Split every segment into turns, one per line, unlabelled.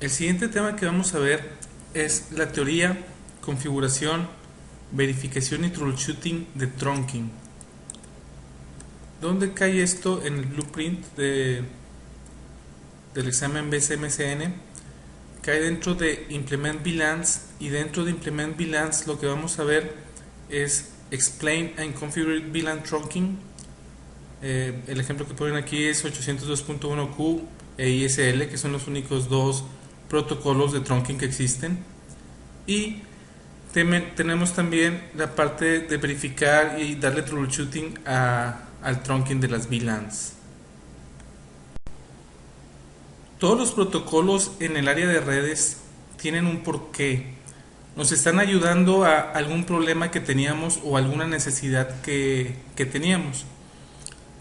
El siguiente tema que vamos a ver es la teoría, configuración, verificación y troubleshooting de trunking. ¿Dónde cae esto en el blueprint del examen BCMCN? Cae dentro de Implement VLANs, y dentro de Implement VLANs lo que vamos a ver es Explain and Configure VLAN Trunking. El ejemplo que ponen aquí es 802.1q e ISL, que son los únicos dos protocolos de trunking que existen. Y tenemos también la parte de verificar y darle troubleshooting al trunking de las VLANs. Todos los protocolos en el área de redes tienen un porqué. Nos están ayudando a algún problema que teníamos o alguna necesidad que teníamos.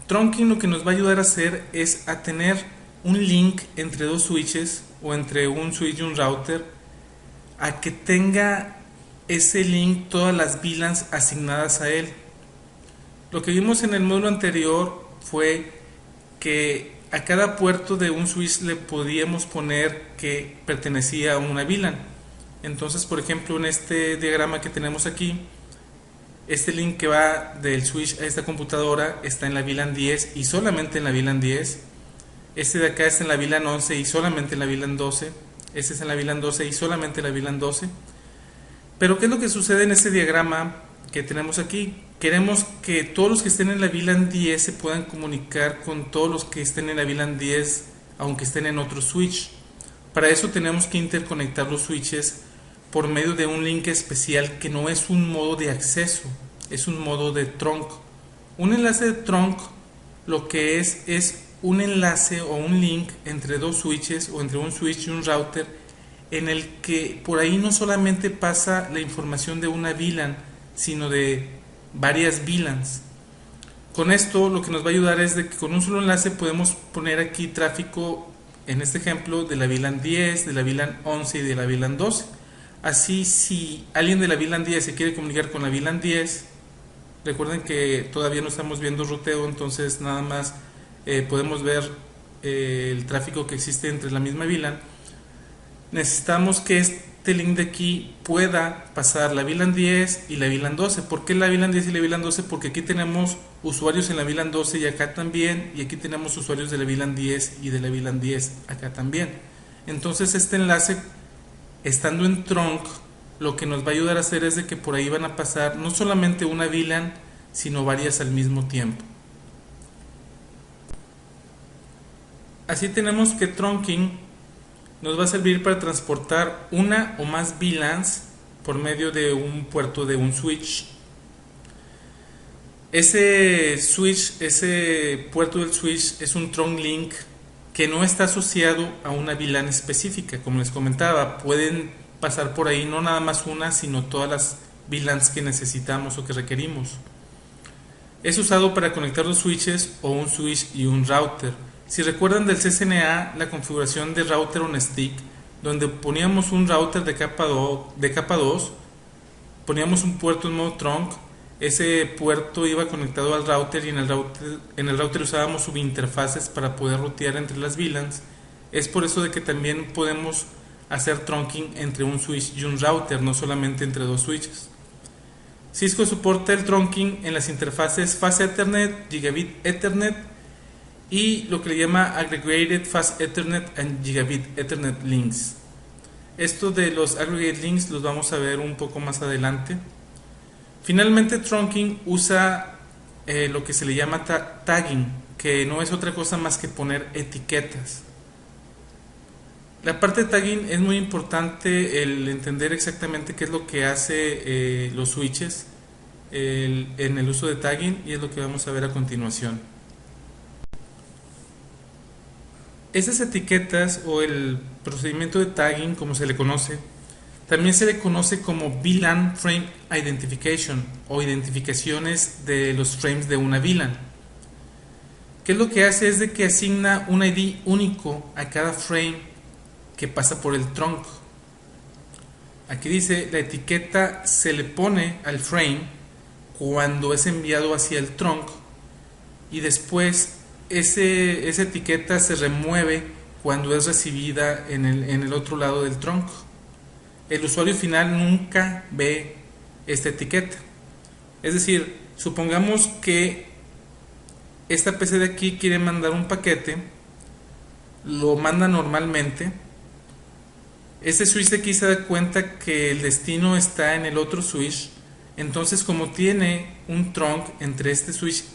Trunking lo que nos va a ayudar a hacer es a tener un link entre dos switches o entre un switch y un router, a que tenga ese link todas las VLANs asignadas a él. Lo que vimos en el módulo anterior fue que a cada puerto de un switch le podíamos poner que pertenecía a una VLAN. Entonces, por ejemplo, en este diagrama que tenemos aquí, este link que va del switch a esta computadora está en la VLAN 10 y solamente en la VLAN 10. Este de acá está en la VLAN 11 y solamente en la VLAN 12. Este es en la VLAN 12 y solamente en la VLAN 12. Pero ¿qué es lo que sucede en este diagrama que tenemos aquí? Queremos que todos los que estén en la VLAN 10 se puedan comunicar con todos los que estén en la VLAN 10, aunque estén en otro switch. Para eso tenemos que interconectar los switches por medio de un link especial que no es un modo de acceso, es un modo de trunk. Un enlace de trunk lo que es un enlace o un link entre dos switches o entre un switch y un router, en el que por ahí no solamente pasa la información de una VLAN, sino de varias VLANs. Con esto lo que nos va a ayudar es de que con un solo enlace podemos poner aquí tráfico, en este ejemplo, de la VLAN 10, de la VLAN 11 y de la VLAN 12. Así, si alguien de la VLAN 10 se quiere comunicar con la VLAN 10, recuerden que todavía no estamos viendo ruteo, entonces nada más podemos ver el tráfico que existe entre la misma VLAN. Necesitamos que este link de aquí pueda pasar la VLAN 10 y la VLAN 12. ¿Por qué la VLAN 10 y la VLAN 12? Porque aquí tenemos usuarios en la VLAN 12 y acá también, y aquí tenemos usuarios de la VLAN 10 y de la VLAN 10 acá también. Entonces este enlace, estando en trunk, lo que nos va a ayudar a hacer es de que por ahí van a pasar no solamente una VLAN, sino varias al mismo tiempo. Así tenemos que trunking nos va a servir para transportar una o más VLANs por medio de un puerto de un switch. Ese switch, ese puerto del switch es un trunk link que no está asociado a una VLAN específica. Como les comentaba, pueden pasar por ahí no nada más una, sino todas las VLANs que necesitamos o que requerimos. Es usado para conectar los switches o un switch y un router. Si recuerdan del CCNA, la configuración de router on stick, donde poníamos un router de capa 2, poníamos un puerto en modo trunk, ese puerto iba conectado al router y en el router usábamos subinterfaces para poder rutear entre las VLANs. Es por eso de que también podemos hacer trunking entre un switch y un router, no solamente entre dos switches. Cisco soporta el trunking en las interfaces Fast Ethernet, Gigabit Ethernet y lo que le llama Aggregated Fast Ethernet and Gigabit Ethernet Links. Esto de los Aggregate Links los vamos a ver un poco más adelante. Finalmente, trunking usa lo que se le llama tagging, que no es otra cosa más que poner etiquetas. La parte de tagging es muy importante, el entender exactamente qué es lo que hace los switches en el uso de tagging, y es lo que vamos a ver a continuación. Esas etiquetas o el procedimiento de tagging, como se le conoce, también se le conoce como VLAN Frame Identification o identificaciones de los frames de una VLAN. ¿Qué es lo que hace? Es de que asigna un ID único a cada frame que pasa por el trunk. Aquí dice, la etiqueta se le pone al frame cuando es enviado hacia el trunk, y después esa etiqueta se remueve cuando es recibida en el otro lado del tronco. El usuario final nunca ve esta etiqueta. Es decir, supongamos que esta PC de aquí quiere mandar un paquete, lo manda normalmente. Este switch de aquí se da cuenta que el destino está en el otro switch. Entonces, como tiene un trunk entre este switch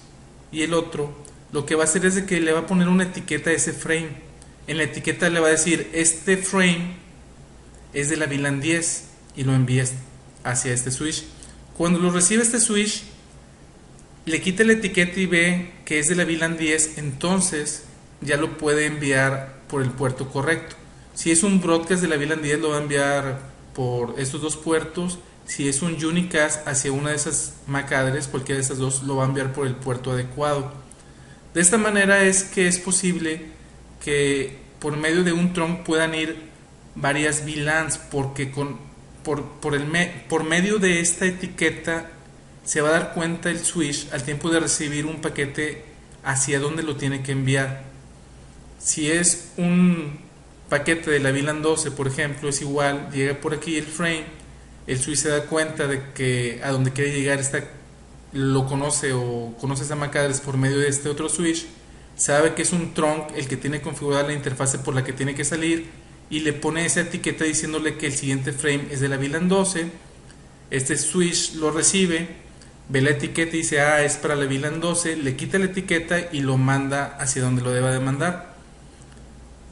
y el otro, lo que va a hacer es de que le va a poner una etiqueta a ese frame. En la etiqueta le va a decir: este frame es de la VLAN 10, y lo envía hacia este switch. Cuando lo recibe este switch, le quita la etiqueta y ve que es de la VLAN 10, entonces ya lo puede enviar por el puerto correcto. Si es un broadcast de la VLAN 10, lo va a enviar por estos dos puertos. Si es un unicast hacia una de esas MAC address, cualquiera de esas dos, lo va a enviar por el puerto adecuado. De esta manera es que es posible que por medio de un trunk puedan ir varias VLANs, porque por medio de esta etiqueta se va a dar cuenta el switch al tiempo de recibir un paquete hacia dónde lo tiene que enviar. Si es un paquete de la VLAN 12, por ejemplo, es igual, llega por aquí el frame, el switch se da cuenta de que a donde quiere llegar lo conoce o conoce esa MAC address por medio de este otro switch, sabe que es un trunk el que tiene configurada la interfase por la que tiene que salir, y le pone esa etiqueta diciéndole que el siguiente frame es de la VLAN 12. Este switch lo recibe, ve la etiqueta y dice: ah, es para la VLAN 12, le quita la etiqueta y lo manda hacia donde lo deba de mandar.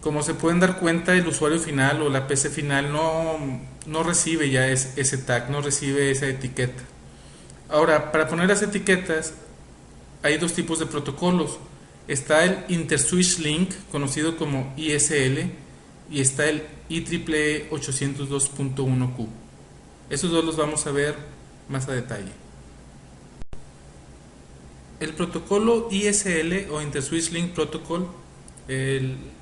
Como se pueden dar cuenta, el usuario final o la PC final no recibe ya ese tag, no recibe esa etiqueta. Ahora, para poner las etiquetas hay dos tipos de protocolos. Está el Interswitch Link, conocido como ISL, y está el IEEE 802.1Q. Esos dos los vamos a ver más a detalle. El protocolo ISL o Interswitch Link Protocol,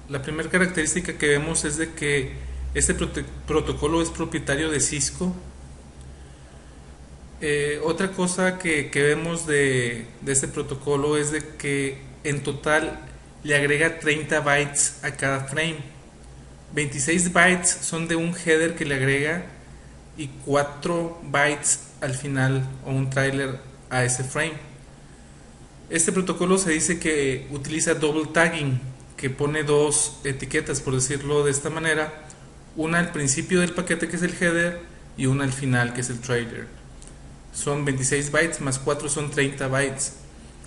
la primera característica que vemos es de que este protocolo es propietario de Cisco. Otra cosa que vemos de este protocolo es de que en total le agrega 30 bytes a cada frame. 26 bytes son de un header que le agrega y 4 bytes al final, o un trailer a ese frame. Este protocolo se dice que utiliza double tagging, que pone dos etiquetas, por decirlo de esta manera, una al principio del paquete, que es el header, y una al final, que es el trailer. Son 26 bytes más 4 son 30 bytes.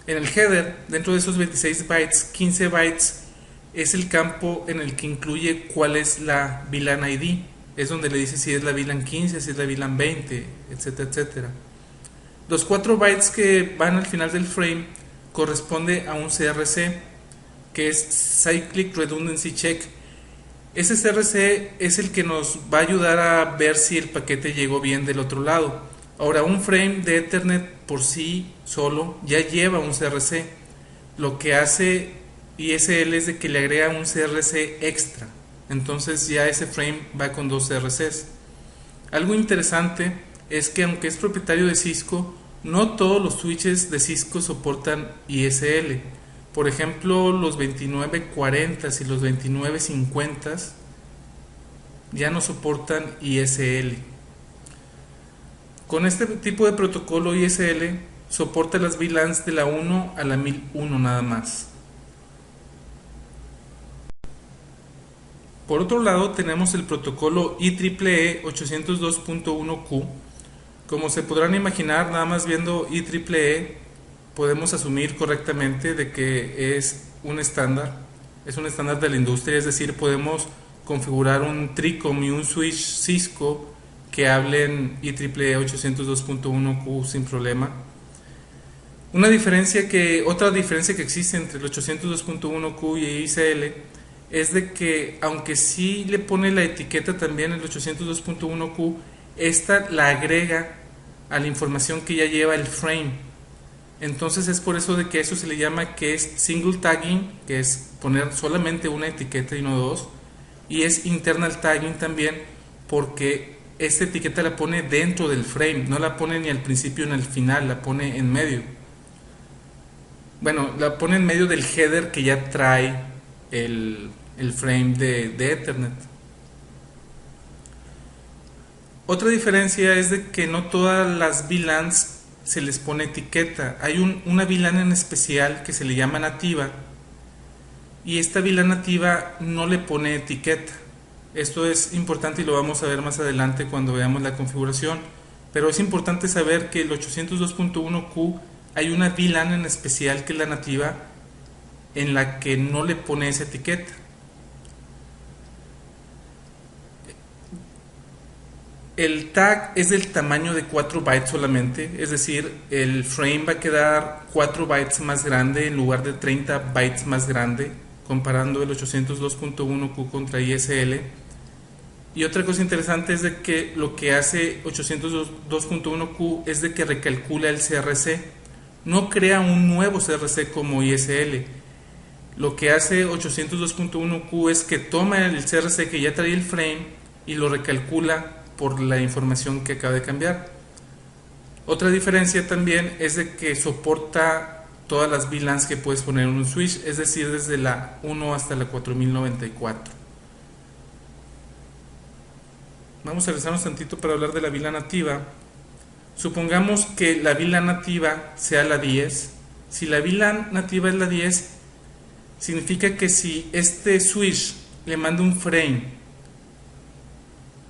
En el header, dentro de esos 26 bytes, 15 bytes es el campo en el que incluye cuál es la VLAN ID. Es donde le dice si es la VLAN 15, si es la VLAN 20, etcétera, etcétera. Los 4 bytes que van al final del frame corresponde a un CRC, que es Cyclic Redundancy Check. Ese CRC es el que nos va a ayudar a ver si el paquete llegó bien del otro lado. Ahora, un frame de Ethernet por sí solo ya lleva un CRC. Lo que hace ISL es de que le agrega un CRC extra. Entonces ya ese frame va con dos CRCs. Algo interesante es que, aunque es propietario de Cisco, no todos los switches de Cisco soportan ISL. Por ejemplo, los 2940 y los 2950 ya no soportan ISL. Con este tipo de protocolo, ISL soporta las VLANs de la 1 a la 1001 nada más. Por otro lado, tenemos el protocolo IEEE 802.1Q. Como se podrán imaginar, nada más viendo IEEE podemos asumir correctamente de que es un estándar de la industria, es decir, podemos configurar un TRICOM y un switch Cisco que hablen IEEE 802.1Q sin problema. Otra diferencia que existe entre el 802.1Q y ISL es de que, aunque sí le pone la etiqueta también el 802.1Q, esta la agrega a la información que ya lleva el frame. Entonces es por eso de que eso se le llama que es single tagging, que es poner solamente una etiqueta y no dos, y es internal tagging también, porque esta etiqueta la pone dentro del frame, no la pone ni al principio ni al final, la pone en medio. Bueno, la pone en medio del header que ya trae el el frame de Ethernet. Otra diferencia es de que no todas las VLANs se les pone etiqueta. Hay una VLAN en especial que se le llama nativa, y esta VLAN nativa no le pone etiqueta. Esto es importante y lo vamos a ver más adelante cuando veamos la configuración, pero es importante saber que el 802.1q hay una VLAN en especial que es la nativa, en la que no le pone esa etiqueta. El tag es del tamaño de 4 bytes solamente, es decir, el frame va a quedar 4 bytes más grande en lugar de 30 bytes más grande, comparando el 802.1q contra ISL. Y otra cosa interesante es de que lo que hace 802.1q es de que recalcula el CRC, no crea un nuevo CRC como ISL. Lo que hace 802.1q es que toma el CRC que ya trae el frame y lo recalcula por la información que acaba de cambiar. Otra diferencia también es de que soporta todas las VLANs que puedes poner en un switch, es decir, desde la 1 hasta la 4094. Vamos a regresarnos tantito para hablar de la VLAN nativa. Supongamos que la VLAN nativa sea la 10. Si la VLAN nativa es la 10, significa que si este switch le manda un frame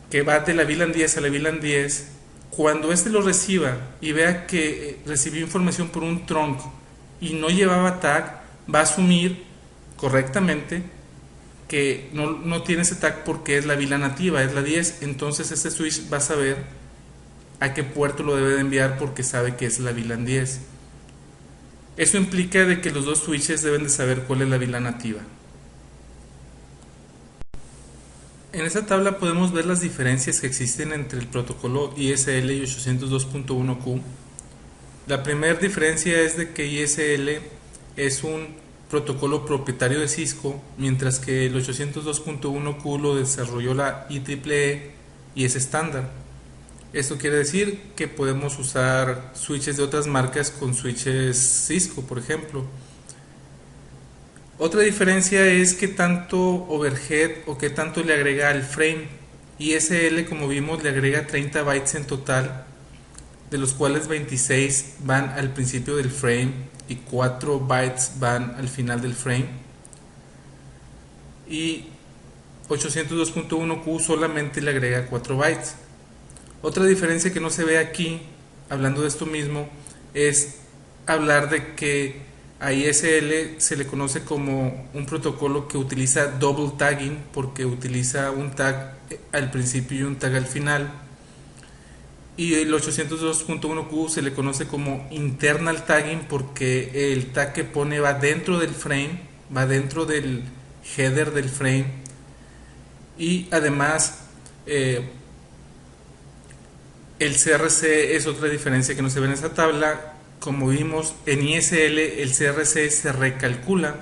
que va de la VLAN 10 a la VLAN 10, cuando este lo reciba y vea que recibió información por un trunk y no llevaba tag, va a asumir correctamente que no tiene ese tag porque es la VLAN nativa, es la 10. Entonces este switch va a saber a qué puerto lo debe de enviar porque sabe que es la VLAN 10. Eso implica de que los dos switches deben de saber cuál es la VLAN nativa. En esta tabla podemos ver las diferencias que existen entre el protocolo ISL y 802.1q. La primera diferencia es de que ISL es un protocolo propietario de Cisco, mientras que el 802.1q lo desarrolló la IEEE y es estándar. Esto quiere decir que podemos usar switches de otras marcas con switches Cisco, por ejemplo. Otra diferencia es que tanto overhead o que tanto le agrega al frame. ISL, como vimos, le agrega 30 bytes en total, de los cuales 26 van al principio del frame y 4 bytes van al final del frame. Y 802.1q solamente le agrega 4 bytes. Otra diferencia que no se ve aquí, hablando de esto mismo, es hablar de que a ISL se le conoce como un protocolo que utiliza double tagging, porque utiliza un tag al principio y un tag al final. Y el 802.1q se le conoce como internal tagging, porque el tag que pone va dentro del frame, va dentro del header del frame. Y además el CRC es otra diferencia que no se ve en esta tabla. Como vimos, en ISL el CRC se recalcula,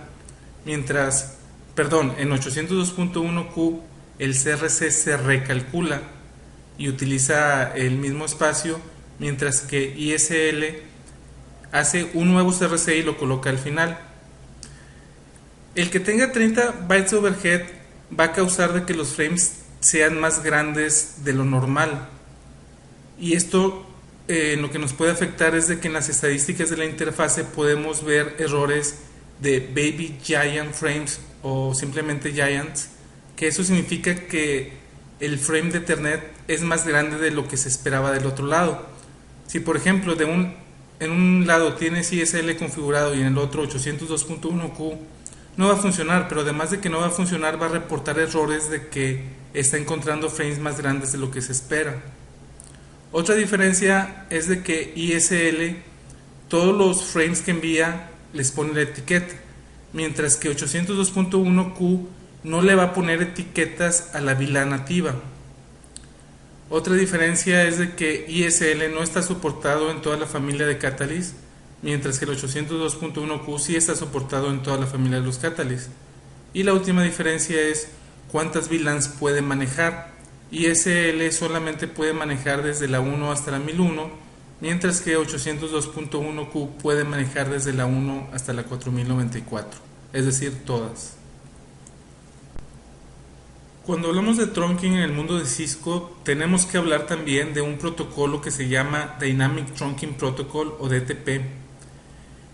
en 802.1q el CRC se recalcula y utiliza el mismo espacio, mientras que ISL hace un nuevo CRC y lo coloca al final. El que tenga 30 bytes de overhead va a causar de que los frames sean más grandes de lo normal, y esto lo que nos puede afectar es de que en las estadísticas de la interfase podemos ver errores de baby giant frames o simplemente giants, que eso significa que el frame de Ethernet es más grande de lo que se esperaba del otro lado. Si por ejemplo en un lado tienes ISL configurado y en el otro 802.1q, no va a funcionar, pero además de que no va a funcionar, va a reportar errores de que está encontrando frames más grandes de lo que se espera. Otra diferencia es de que ISL todos los frames que envía les pone la etiqueta, mientras que 802.1q no le va a poner etiquetas a la VLAN nativa. Otra diferencia es de que ISL no está soportado en toda la familia de Catalyst, mientras que el 802.1q sí está soportado en toda la familia de los Catalyst. Y la última diferencia es cuántas VLANs puede manejar. ISL solamente puede manejar desde la 1 hasta la 1001, mientras que 802.1q puede manejar desde la 1 hasta la 4094, es decir, todas. Cuando hablamos de trunking en el mundo de Cisco, tenemos que hablar también de un protocolo que se llama Dynamic Trunking Protocol o DTP.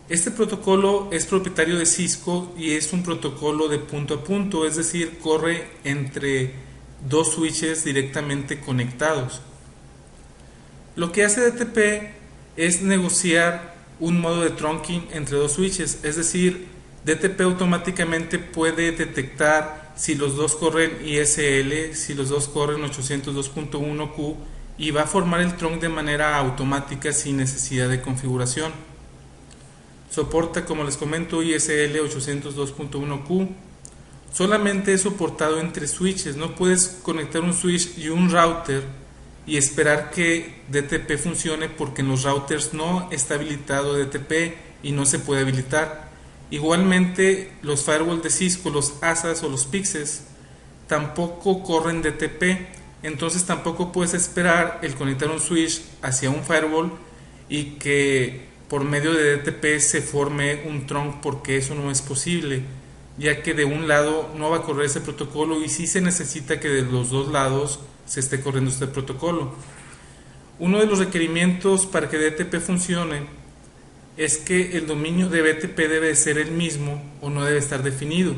Este protocolo es propietario de Cisco y es un protocolo de punto a punto, es decir, corre entre dos switches directamente conectados. Lo que hace DTP es negociar un modo de trunking entre dos switches, es decir, DTP automáticamente puede detectar si los dos corren ISL, si los dos corren 802.1Q y va a formar el trunk de manera automática sin necesidad de configuración. Soporta, como les comento, ISL 802.1Q. Solamente es soportado entre switches, no puedes conectar un switch y un router y esperar que DTP funcione porque en los routers no está habilitado DTP y no se puede habilitar. Igualmente los firewalls de Cisco, los ASAs o los PIXes tampoco corren DTP, entonces tampoco puedes esperar el conectar un switch hacia un firewall y que por medio de DTP se forme un trunk, porque eso no es posible, ya que de un lado no va a correr ese protocolo y sí se necesita que de los dos lados se esté corriendo este protocolo. Uno de los requerimientos para que DTP funcione es que el dominio de BTP debe ser el mismo o no debe estar definido.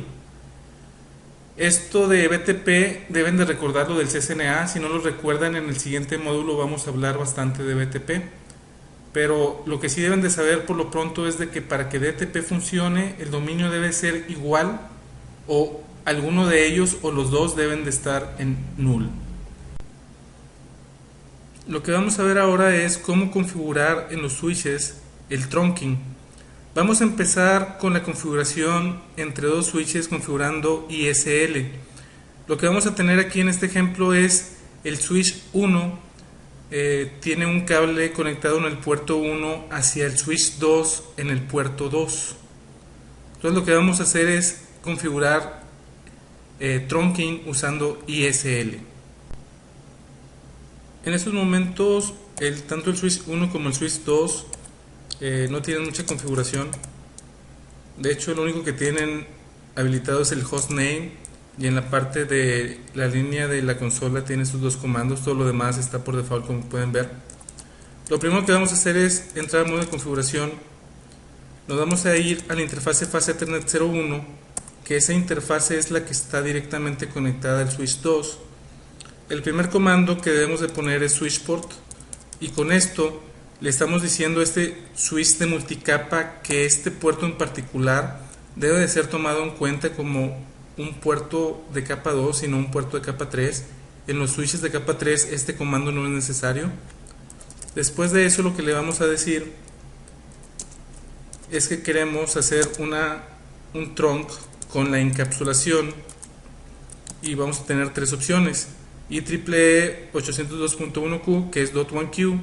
Esto de BTP deben de recordarlo del CCNA, si no lo recuerdan en el siguiente módulo vamos a hablar bastante de BTP. Pero lo que sí deben de saber por lo pronto es de que para que DTP funcione el dominio debe ser igual o alguno de ellos o los dos deben de estar en null. Lo que vamos a ver ahora es cómo configurar en los switches el trunking. Vamos a empezar con la configuración entre dos switches configurando ISL. Lo que vamos a tener aquí en este ejemplo es el switch 1. Tiene un cable conectado en el puerto 1 hacia el switch 2 en el puerto 2. Entonces lo que vamos a hacer es configurar trunking usando ISL. En estos momentos tanto el switch 1 como el switch 2 no tienen mucha configuración. De hecho, lo único que tienen habilitado es el hostname, y en la parte de la línea de la consola tiene sus dos comandos. Todo lo demás está por default, como pueden ver. Lo primero que vamos a hacer es entrar al modo de configuración. Nos vamos a ir a la interfase fase Ethernet 01, que esa interfase es la que está directamente conectada al switch 2. El primer comando que debemos de poner es switchport, y con esto le estamos diciendo a este switch de multicapa que este puerto en particular debe de ser tomado en cuenta como un puerto de capa 2 y no un puerto de capa 3. En los switches de capa 3 este comando no es necesario. Después de eso lo que le vamos a decir es que queremos hacer un trunk con la encapsulación y vamos a tener tres opciones: IEEE 802.1Q, que es .1Q,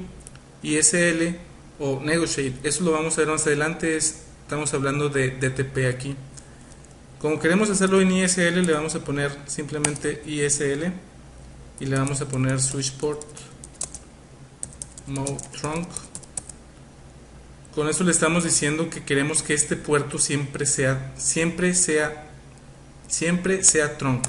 ISL o Negotiate. Eso lo vamos a ver más adelante, estamos hablando de DTP aquí. Como queremos hacerlo en ISL, le vamos a poner simplemente ISL y le vamos a poner switchport mode trunk. Con eso le estamos diciendo que queremos que este puerto siempre sea trunk.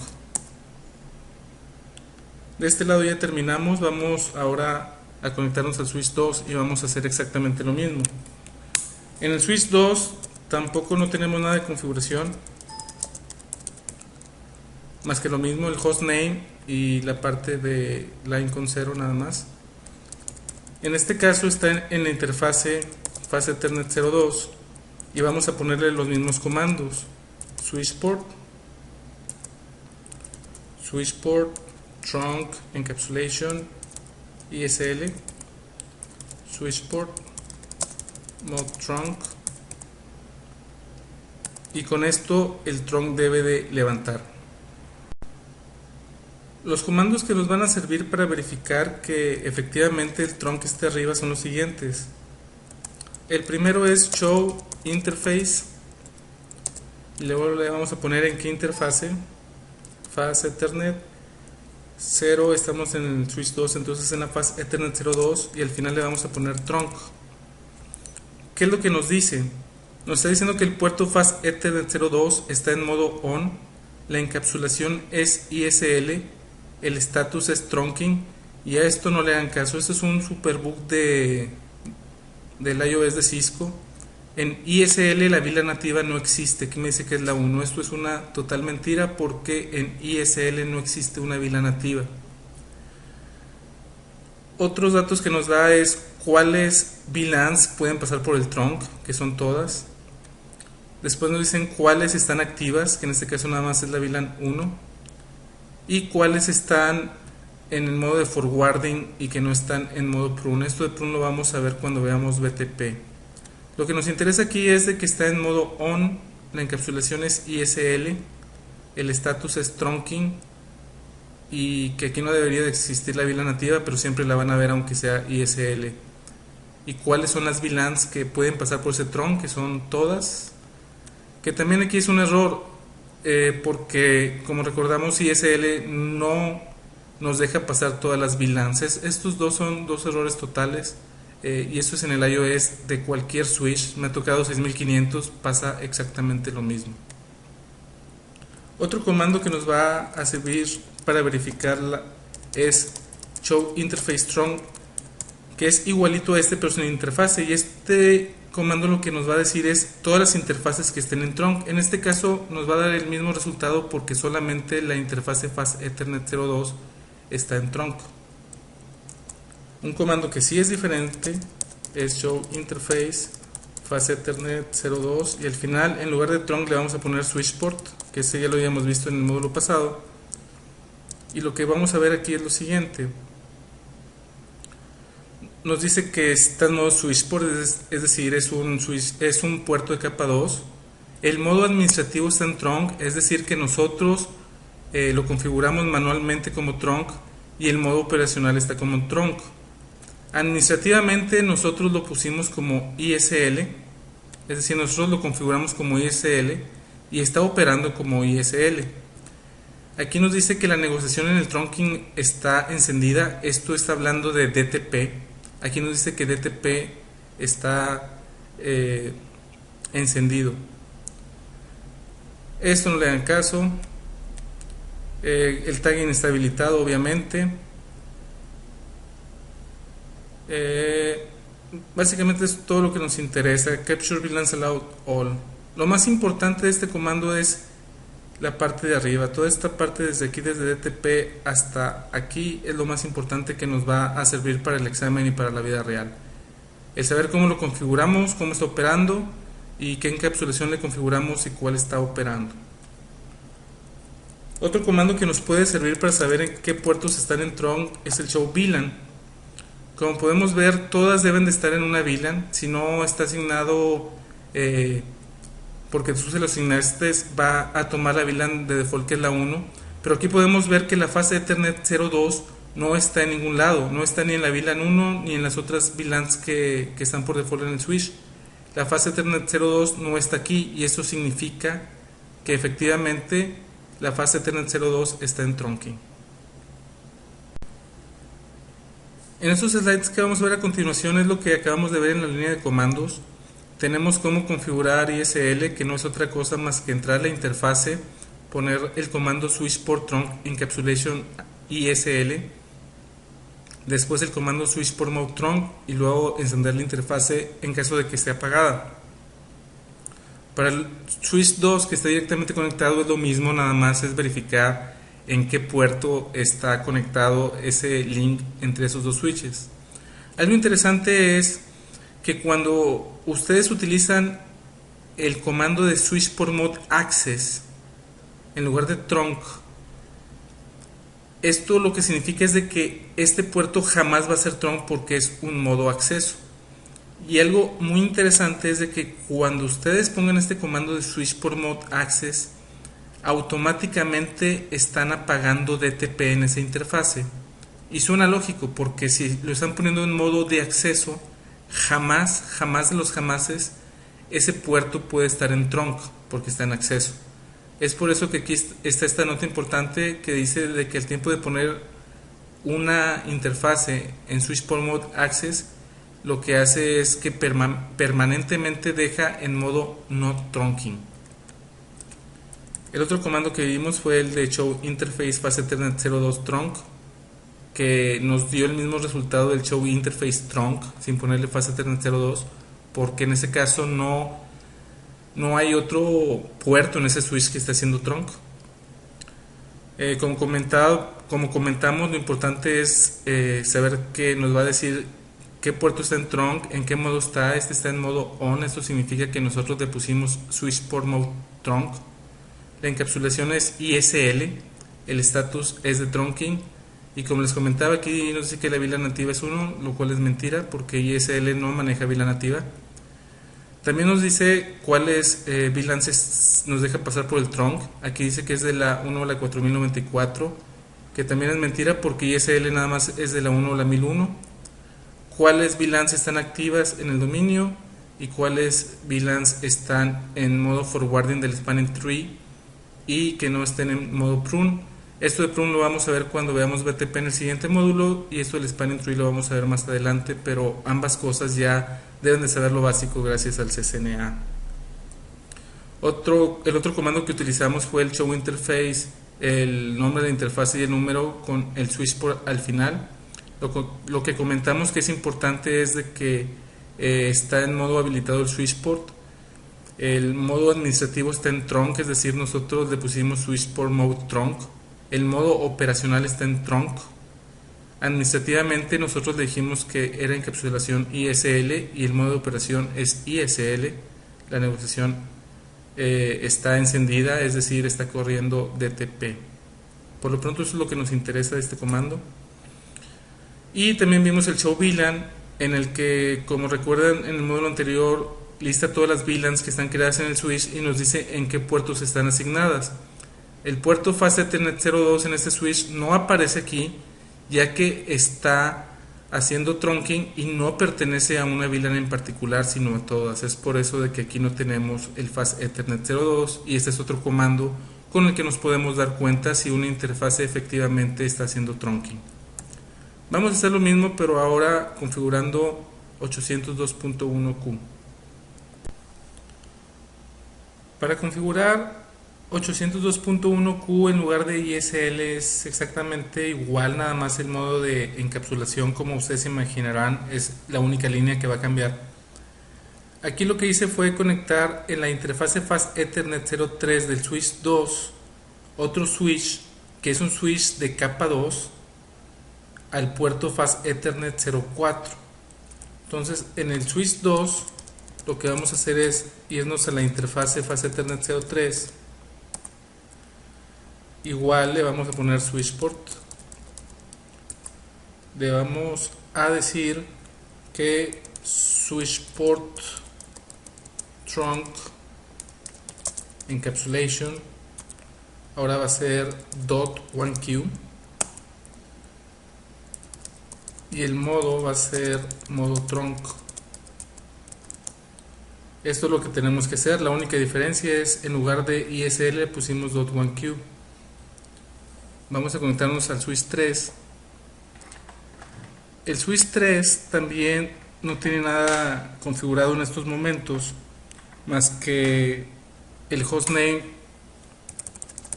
De este lado ya terminamos. Vamos ahora a conectarnos al switch 2 y vamos a hacer exactamente lo mismo. En el switch 2 tampoco no tenemos nada de configuración, más que lo mismo, el hostname y la parte de line con 0 nada más. En este caso está en la interfase fase Ethernet 02 y vamos a ponerle los mismos comandos: switchport trunk encapsulation ISL, switchport mode trunk, y con esto el trunk debe de levantar. Los comandos que nos van a servir para verificar que efectivamente el trunk esté arriba son los siguientes. El primero es show interface, y luego le vamos a poner en qué interfase. Fase Ethernet 0, estamos en el switch 2, entonces en la fase Ethernet 02, y al final le vamos a poner trunk. ¿Qué es lo que nos dice? Nos está diciendo que el puerto fase Ethernet 02 está en modo on. la encapsulación es ISL, el status es trunking, y a esto no le hagan caso. Esto es un superbug del iOS de Cisco. En ISL la VLAN nativa no existe. Aquí me dice que es la 1. Esto es una total mentira porque en ISL no existe una VLAN nativa. Otros datos que nos da es cuáles VLANs pueden pasar por el trunk, que son todas. Después nos dicen cuáles están activas, que en este caso nada más es la VLAN 1. Y cuáles están en el modo de forwarding y que no están en modo prune. Esto de prune lo vamos a ver cuando veamos BTP. Lo que nos interesa aquí es de que está en modo on, la encapsulación es ISL, el status es trunking, y que aquí no debería de existir la VLAN nativa, pero siempre la van a ver aunque sea ISL. Y cuáles son las VLANs que pueden pasar por ese trunk, que son todas. Que también aquí es un error, porque como recordamos ISL no nos deja pasar todas las VLANs. Estos dos son dos errores totales, y esto es en el iOS de cualquier switch. Me ha tocado 6500, pasa exactamente lo mismo. Otro comando que nos va a servir para verificarla es show interface trunk, que es igualito a este pero sin interfase, y este comando lo que nos va a decir es todas las interfaces que estén en trunk. En este caso nos va a dar el mismo resultado porque solamente la interfase Fast Ethernet 02 está en trunk. Un comando que sí es diferente es show interface Fast Ethernet 02, y al final en lugar de trunk le vamos a poner switch port, que ese ya lo habíamos visto en el módulo pasado. Y lo que vamos a ver aquí es lo siguiente. Nos dice que está en modo switch port, es decir, es un puerto de capa 2. El modo administrativo está en trunk, es decir que nosotros lo configuramos manualmente como trunk, y el modo operacional está como trunk. Administrativamente nosotros lo pusimos como ISL, es decir, nosotros lo configuramos como ISL y está operando como ISL. Aquí nos dice que la negociación en el trunking está encendida. Esto está hablando de DTP. Aquí nos dice que DTP está encendido. Esto no le dan caso. El tagging está habilitado, obviamente. Básicamente es todo lo que nos interesa. Capture VLANs allowed all. Lo más importante de este comando es la parte de arriba. Toda esta parte desde aquí, desde DTP hasta aquí, es lo más importante que nos va a servir para el examen y para la vida real. El saber cómo lo configuramos, cómo está operando y qué encapsulación le configuramos y cuál está operando. Otro comando que nos puede servir para saber en qué puertos están en trunk es el show VLAN. Como podemos ver, todas deben de estar en una VLAN. Si no está asignado, porque tú se lo asignaste, va a tomar la VLAN de default, que es la 1. Pero aquí podemos ver que la fase Ethernet 02 no está en ningún lado. No está ni en la VLAN 1 ni en las otras VLANs que están por default en el switch. La fase Ethernet 02 no está aquí, y esto significa que efectivamente la fase Ethernet 02 está en trunking. En estos slides que vamos a ver a continuación es lo que acabamos de ver en la línea de comandos. Tenemos cómo configurar ISL, que no es otra cosa más que entrar a la interfase, poner el comando switch port trunk encapsulation ISL, después el comando switch port mode trunk, y luego encender la interfase en caso de que esté apagada. Para el switch 2 que está directamente conectado es lo mismo, nada más es verificar en qué puerto está conectado ese link entre esos dos switches. Algo interesante es que cuando ustedes utilizan el comando de switch port mode access en lugar de trunk, esto lo que significa es de que este puerto jamás va a ser trunk porque es un modo acceso. Y algo muy interesante es de que cuando ustedes pongan este comando de switch port mode access, automáticamente están apagando DTP en esa interfase. Y suena lógico, porque si lo están poniendo en modo de acceso, jamás de los jamases ese puerto puede estar en trunk porque está en acceso. Es por eso que aquí está esta nota importante que dice de que al tiempo de poner una interfase en switch port mode access, lo que hace es que permanentemente deja en modo no trunking. El otro comando que vimos fue el de show interface fast Ethernet 02 trunk, que nos dio el mismo resultado del show interface trunk sin ponerle fast Ethernet 02, porque en ese caso no hay otro puerto en ese switch que esté haciendo trunk. Como comentamos, lo importante es saber que nos va a decir qué puerto está en trunk, en qué modo está. Este está en modo on, esto significa que nosotros le pusimos switch port mode trunk. La encapsulación es ISL, el status es de trunking, y como les comentaba, aquí nos dice que la VLAN nativa es 1, lo cual es mentira porque ISL no maneja VLAN nativa. También nos dice cuáles VLANs nos deja pasar por el trunk. Aquí dice que es de la 1 a la 4094, que también es mentira porque ISL nada más es de la 1 a la 1001. Cuáles VLANs están activas en el dominio y cuáles VLANs están en modo forwarding del spanning tree y que no estén en modo prune. Esto de prune lo vamos a ver cuando veamos BTP en el siguiente módulo, y esto del spanning tree lo vamos a ver más adelante, pero ambas cosas ya deben de saber lo básico gracias al CCNA. El otro comando que utilizamos fue el show interface, el nombre de la interfaz y el número con el switch al final. Lo que comentamos que es importante es de que está en modo habilitado el switch port. El modo administrativo está en trunk, es decir, nosotros le pusimos switch port mode trunk. El modo operacional está en trunk. Administrativamente nosotros le dijimos que era encapsulación ISL y el modo de operación es ISL. La negociación está encendida, es decir, está corriendo DTP. Por lo pronto eso es lo que nos interesa de este comando. Y también vimos el show VLAN, en el que, como recuerdan en el módulo anterior, lista todas las VLANs que están creadas en el switch y nos dice en qué puertos están asignadas. El puerto Fast Ethernet 02 en este switch no aparece aquí, ya que está haciendo trunking y no pertenece a una VLAN en particular, sino a todas. Es por eso de que aquí no tenemos el Fast Ethernet 02, y este es otro comando con el que nos podemos dar cuenta si una interfase efectivamente está haciendo trunking. Vamos a hacer lo mismo, pero ahora configurando 802.1q. Para configurar 802.1q en lugar de ISL es exactamente igual, nada más el modo de encapsulación, como ustedes imaginarán, es la única línea que va a cambiar. Aquí lo que hice fue conectar en la interfase Fast Ethernet 03 del switch 2 otro switch, que es un switch de capa 2, al puerto Fast Ethernet 04. Entonces en el switch 2 lo que vamos a hacer es irnos a la interfase Fast Ethernet 03. Igual le vamos a poner switch port. Le vamos a decir que switch port trunk encapsulation ahora va a ser .1q, y el modo va a ser modo trunk. Esto es lo que tenemos que hacer. La única diferencia es, en lugar de ISL pusimos .1q. Vamos a conectarnos al switch 3. El switch 3 también no tiene nada configurado en estos momentos, más que el hostname.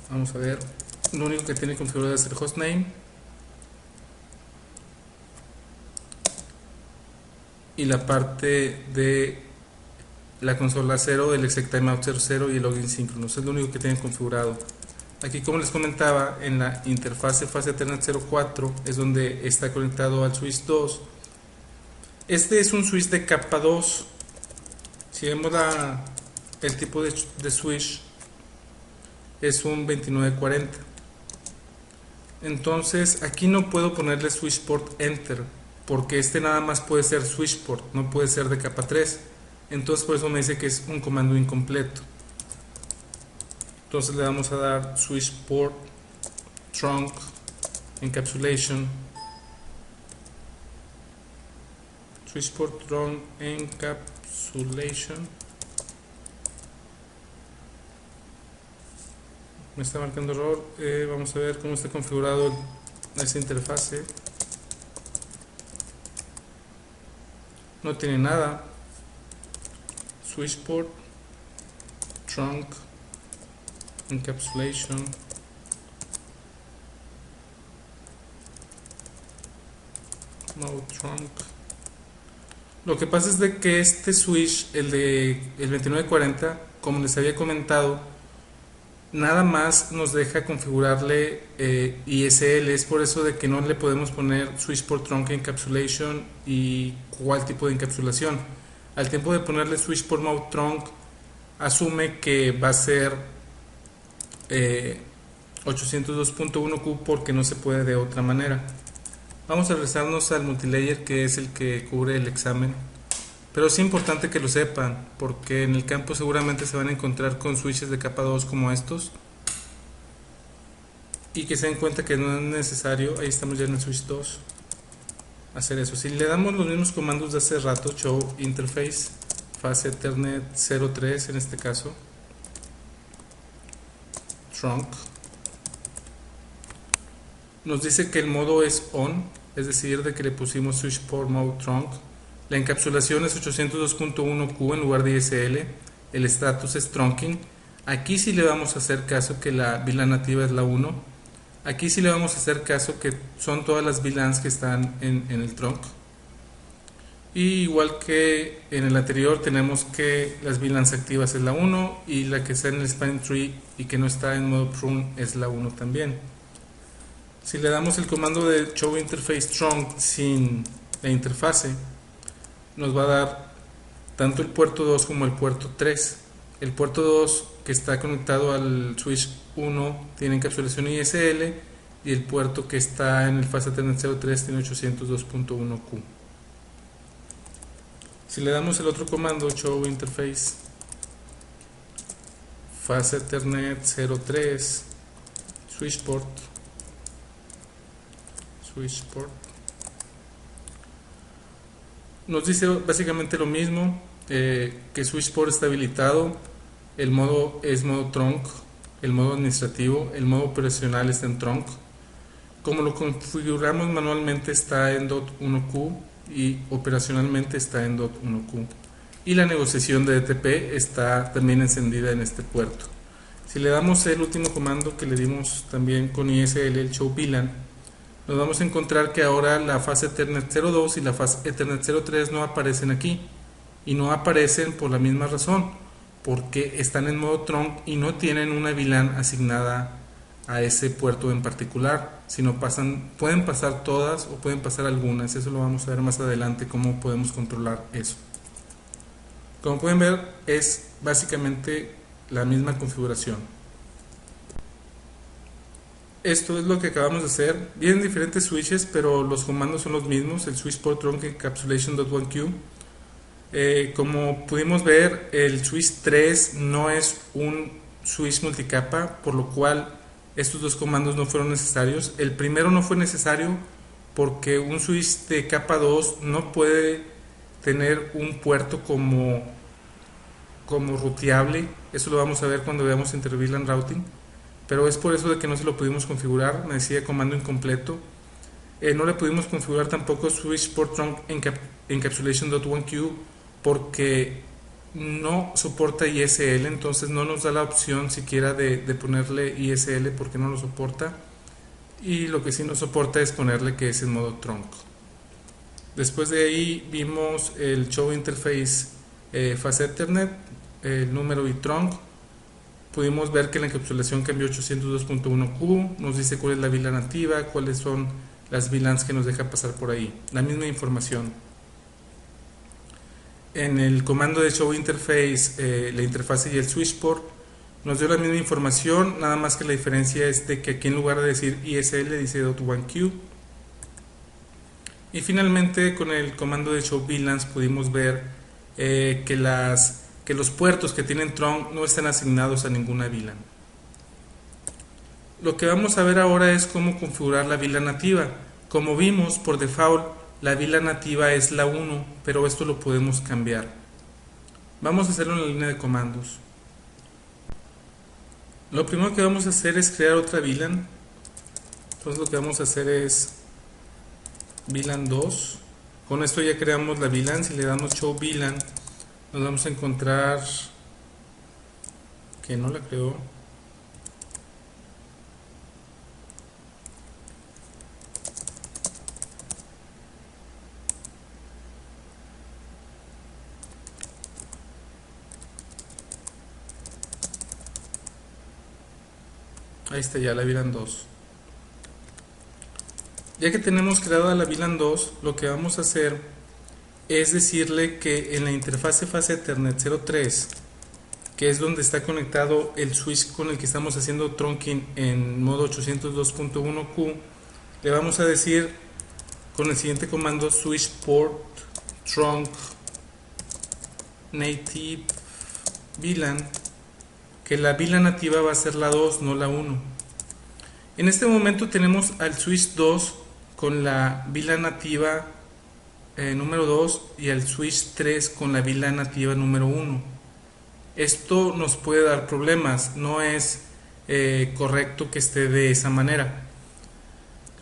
Vamos a ver, lo único que tiene configurado es el hostname y la parte de la consola 0, el exec timeout 00 y el login síncronos. Es lo único que tienen configurado. Aquí, como les comentaba, en la interfase Fast Ethernet 04 es donde está conectado al switch 2. Este es un switch de capa 2. Si vemos el tipo de switch, es un 2940. Entonces aquí no puedo ponerle switch port enter, porque este nada más puede ser switch port, no puede ser de capa 3. Entonces por eso me dice que es un comando incompleto. Entonces le vamos a dar switch port trunk encapsulation, switch port trunk encapsulation. Me está marcando error. Vamos a ver cómo está configurado esta interfase. No tiene nada. Switch port trunk encapsulation mode trunk. Lo que pasa es de que este switch, el 2940, como les había comentado, nada más nos deja configurarle ISL. Es por eso de que no le podemos poner switch por trunk encapsulation y cuál tipo de encapsulación. Al tiempo de ponerle switch por mode trunk, asume que va a ser 802.1Q porque no se puede de otra manera. Vamos a regresarnos al multilayer, que es el que cubre el examen. Pero es importante que lo sepan, porque en el campo seguramente se van a encontrar con switches de capa 2 como estos. Y que se den cuenta que no es necesario, ahí estamos ya en el switch 2, hacer eso. Si le damos los mismos comandos de hace rato, show interface, fase Ethernet 03 en este caso, trunk, nos dice que el modo es on, es decir, de que le pusimos switch por mode trunk. La encapsulación es 802.1Q en lugar de ISL. El status es trunking. Aquí sí le vamos a hacer caso que la VLAN nativa es la 1. Aquí sí le vamos a hacer caso que son todas las VLANs que están en el trunk. Y igual que en el anterior, tenemos que las VLANs activas es la 1 y la que está en el spanning tree y que no está en modo prune es la 1 también. Si le damos el comando de show interface trunk sin la interfase, nos va a dar tanto el puerto 2 como el puerto 3. El puerto 2, que está conectado al switch 1, tiene encapsulación ISL, y el puerto que está en el fase Ethernet 03 tiene 802.1Q. Si le damos el otro comando, show interface fase Ethernet 03 switchport, nos dice básicamente lo mismo, que switchport está habilitado, el modo es modo trunk, el modo administrativo, el modo operacional está en trunk. Como lo configuramos manualmente está en .1Q y operacionalmente está en .1Q. Y la negociación de DTP está también encendida en este puerto. Si le damos el último comando que le dimos también con ISL, el show VLAN, nos vamos a encontrar que ahora la fase Ethernet 02 y la fase Ethernet 03 no aparecen aquí. Y no aparecen por la misma razón, porque están en modo trunk y no tienen una VLAN asignada a ese puerto en particular, sino pueden pasar todas o pueden pasar algunas. Eso lo vamos a ver más adelante, cómo podemos controlar eso. Como pueden ver, es básicamente la misma configuración. Esto es lo que acabamos de hacer. Vienen diferentes switches, pero los comandos son los mismos. El switch port trunk encapsulation.1Q. Como pudimos ver, el switch 3 no es un switch multicapa, por lo cual estos dos comandos no fueron necesarios. El primero no fue necesario porque un switch de capa 2 no puede tener un puerto como ruteable. Eso lo vamos a ver cuando veamos inter-VLAN routing, pero es por eso de que no se lo pudimos configurar. Me decía comando incompleto. No le pudimos configurar tampoco switch port trunk encapsulation.1Q porque no soporta ISL, entonces no nos da la opción siquiera de ponerle ISL porque no lo soporta, y lo que sí nos soporta es ponerle que es en modo trunk. Después de ahí vimos el show interface fase Ethernet, el número y trunk. Pudimos ver que la encapsulación cambió 802.1Q, nos dice cuál es la VLAN nativa, cuáles son las VLANs que nos deja pasar por ahí, la misma información. En el comando de show interface, la interfase y el switchport nos dio la misma información, nada más que la diferencia es de que aquí en lugar de decir ISL dice .1Q. Y finalmente con el comando de show VLANs pudimos ver que los puertos que tienen trunk no están asignados a ninguna VLAN. Lo que vamos a ver ahora es cómo configurar la VLAN nativa. Como vimos, por default la VLAN nativa es la 1, pero esto lo podemos cambiar. Vamos a hacerlo en la línea de comandos. Lo primero que vamos a hacer es crear otra VLAN. Entonces lo que vamos a hacer es VLAN 2. Con esto ya creamos la VLAN. Si le damos show VLAN, nos vamos a encontrar que no la creó. Ahí está ya la VLAN 2. Ya que tenemos creada la VLAN 2, lo que vamos a hacer es decirle que en la interfase fase Ethernet 03, que es donde está conectado el switch con el que estamos haciendo trunking en modo 802.1q, le vamos a decir con el siguiente comando: switch port trunk native VLAN, que la VLAN nativa va a ser la 2, no la 1. En este momento tenemos al switch 2 con la VLAN nativa número 2 y al switch 3 con la VLAN nativa número 1. Esto nos puede dar problemas, no es correcto que esté de esa manera.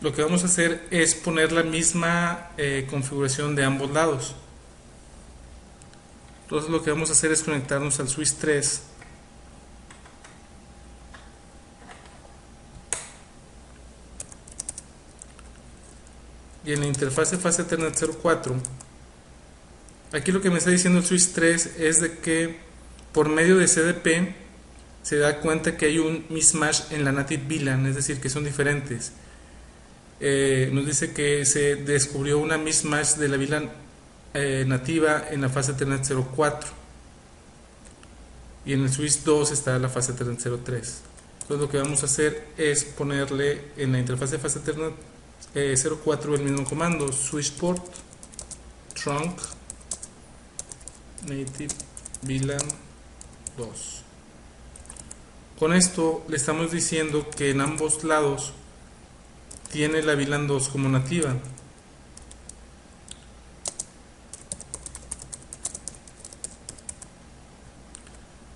Lo que vamos a hacer es poner la misma configuración de ambos lados. Entonces lo que vamos a hacer es conectarnos al switch 3. Y en la interfase fase Ethernet 04, aquí lo que me está diciendo el switch 3 es de que por medio de CDP se da cuenta que hay un mismatch en la native VLAN, es decir, que son diferentes. Nos dice que se descubrió una mismatch de la VLAN nativa en la fase Ethernet 04 y en el switch 2 está la fase Ethernet 03. Entonces lo que vamos a hacer es ponerle en la interfase fase Ethernet 04 el mismo comando: switch port trunk native VLAN 2. Con esto le estamos diciendo que en ambos lados tiene la VLAN 2 como nativa.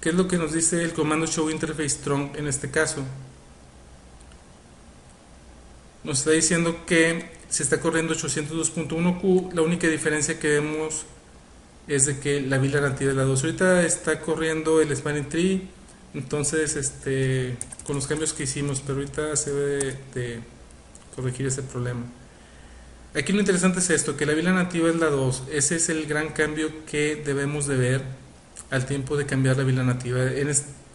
¿Qué es lo que nos dice el comando show interface trunk en este caso? Nos está diciendo que se está corriendo 802.1q. La única diferencia que vemos es de que la VLAN nativa es la 2. Ahorita está corriendo el spanning tree, entonces con los cambios que hicimos, pero ahorita se debe de corregir ese problema. Aquí lo interesante es esto, que la VLAN nativa es la 2. Ese es el gran cambio que debemos de ver al tiempo de cambiar la VLAN nativa.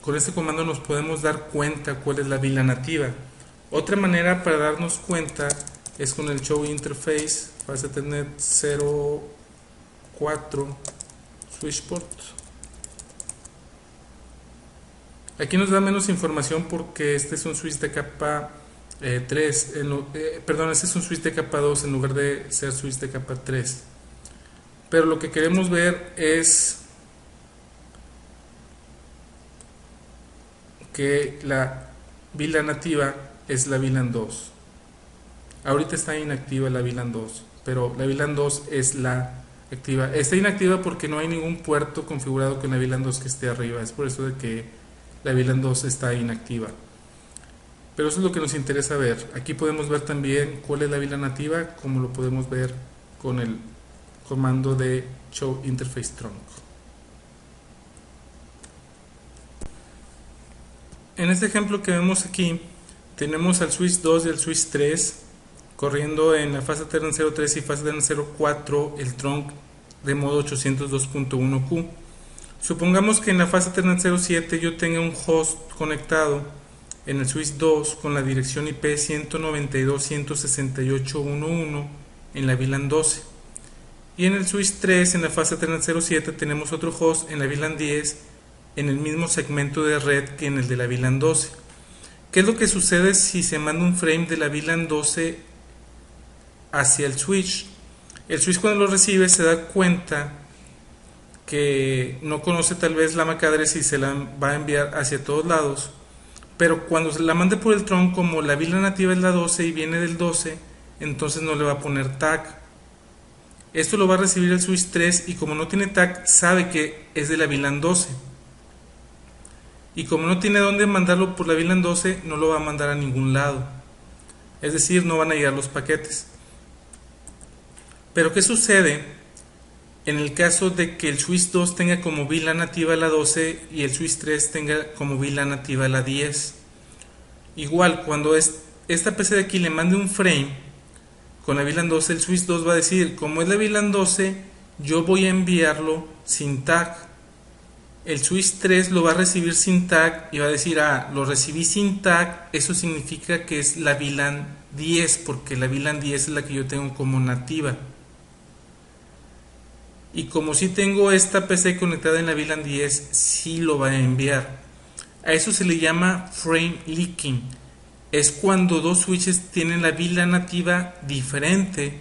Con este comando nos podemos dar cuenta cuál es la VLAN nativa. Otra manera para darnos cuenta es con el show interface fase Ethernet 04 switch port. Aquí nos da menos información porque este es un switch de capa 3, perdón, este es un switch de capa 2 en lugar de ser switch de capa 3. Pero lo que queremos ver es que la VLAN nativa es la VLAN 2. Ahorita está inactiva la VLAN 2, pero la VLAN 2 es la activa. Está inactiva porque no hay ningún puerto configurado con la VLAN 2 que esté arriba. Es por eso de que la VLAN 2 está inactiva. Pero eso es lo que nos interesa ver. Aquí podemos ver también cuál es la VLAN nativa, como lo podemos ver con el comando de show interface trunk. En este ejemplo que vemos aquí, tenemos al switch 2 y al switch 3 corriendo en la fase Ethernet 03 y fase Ethernet 04 el trunk de modo 802.1q. Supongamos que en la fase Ethernet 07 yo tenga un host conectado en el switch 2 con la dirección IP 192.168.1.1 en la VLAN 12. Y en el switch 3 en la fase Ethernet 07 tenemos otro host en la VLAN 10 en el mismo segmento de red que en el de la VLAN 12. ¿Qué es lo que sucede si se manda un frame de la VLAN 12 hacia el switch? El switch, cuando lo recibe, se da cuenta que no conoce tal vez la MAC address y se la va a enviar hacia todos lados, pero cuando se la mande por el trunk, como la VLAN nativa es la 12 y viene del 12, entonces no le va a poner tag. Esto lo va a recibir el switch 3 y como no tiene tag, sabe que es de la VLAN 12. Y como no tiene dónde mandarlo por la VLAN 12, no lo va a mandar a ningún lado. Es decir, no van a llegar los paquetes. Pero ¿qué sucede en el caso de que el switch 2 tenga como VLAN nativa la 12 y el switch 3 tenga como VLAN nativa la 10? Igual, cuando esta PC de aquí le mande un frame con la VLAN 12, el switch 2 va a decir, como es la VLAN 12, yo voy a enviarlo sin tag. El switch 3 lo va a recibir sin tag y va a decir, ah, lo recibí sin tag, eso significa que es la VLAN 10, porque la VLAN 10 es la que yo tengo como nativa. Y como si tengo esta PC conectada en la VLAN 10, sí lo va a enviar. A eso se le llama frame leaking. Es cuando dos switches tienen la VLAN nativa diferente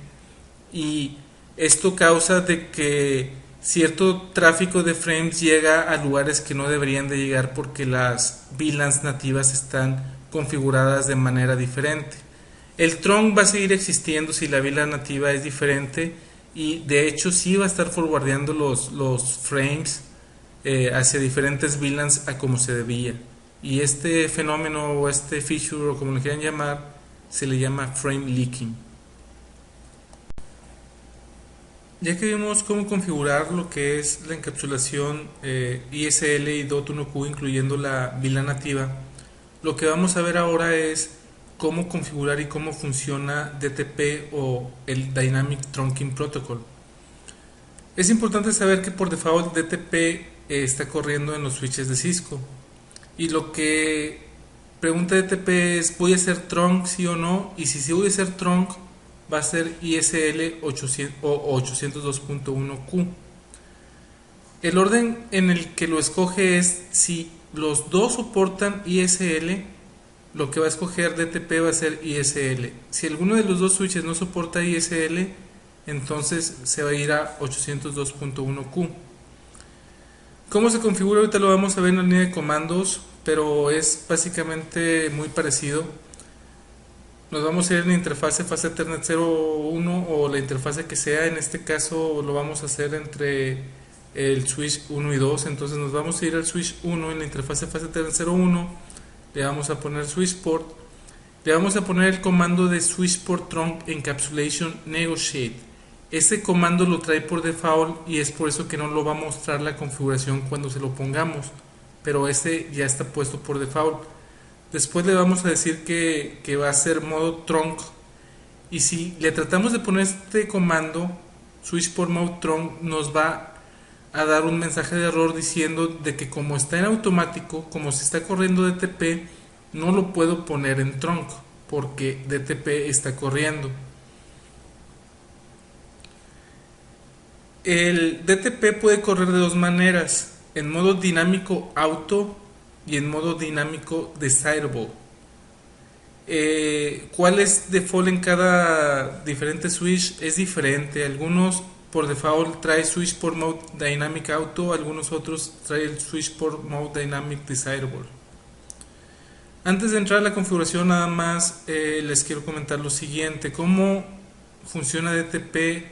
y esto causa de que cierto tráfico de frames llega a lugares que no deberían de llegar porque las VLANs nativas están configuradas de manera diferente. El trunk va a seguir existiendo si la VLAN nativa es diferente y de hecho sí va a estar forwardeando los frames hacia diferentes VLANs a como se debía. Y este fenómeno o este feature o como lo quieran llamar se le llama frame leaking. Ya que vimos cómo configurar lo que es la encapsulación ISL y DOT1Q incluyendo la VLAN nativa, lo que vamos a ver ahora es cómo configurar y cómo funciona DTP o el Dynamic Trunking Protocol. Es importante saber que por default DTP está corriendo en los switches de Cisco y lo que pregunta DTP es ¿voy a hacer trunk sí o no? Y si sí voy a hacer trunk va a ser ISL 800 o 802.1Q. El orden en el que lo escoge es si los dos soportan ISL, lo que va a escoger DTP va a ser ISL. Si alguno de los dos switches no soporta ISL, entonces se va a ir a 802.1Q. ¿Cómo se configura? Ahorita lo vamos a ver en la línea de comandos, pero es básicamente muy parecido. Nos vamos a ir en la interfase fase Ethernet 0.1 o la interfase que sea. En este caso lo vamos a hacer entre el switch 1 y 2. Entonces nos vamos a ir al switch 1 en la interfase fase Ethernet 0.1. Le vamos a poner switch port. Le vamos a poner el comando de switch port trunk encapsulation negotiate. Ese comando lo trae por default y es por eso que no lo va a mostrar la configuración cuando se lo pongamos. Pero ese ya está puesto por default. Después le vamos a decir que va a ser modo trunk. Y si le tratamos de poner este comando, switch port mode trunk, nos va a dar un mensaje de error diciendo de que como está en automático, como se está corriendo DTP, no lo puedo poner en trunk porque DTP está corriendo. El DTP puede correr de dos maneras, en modo dinámico auto y en modo dinámico desirable. ¿Cuál es default en cada diferente switch? Es diferente. Algunos por default trae switch port mode dynamic auto, algunos otros trae el switch port mode dynamic desirable. Antes de entrar a la configuración nada más les quiero comentar lo siguiente: cómo funciona DTP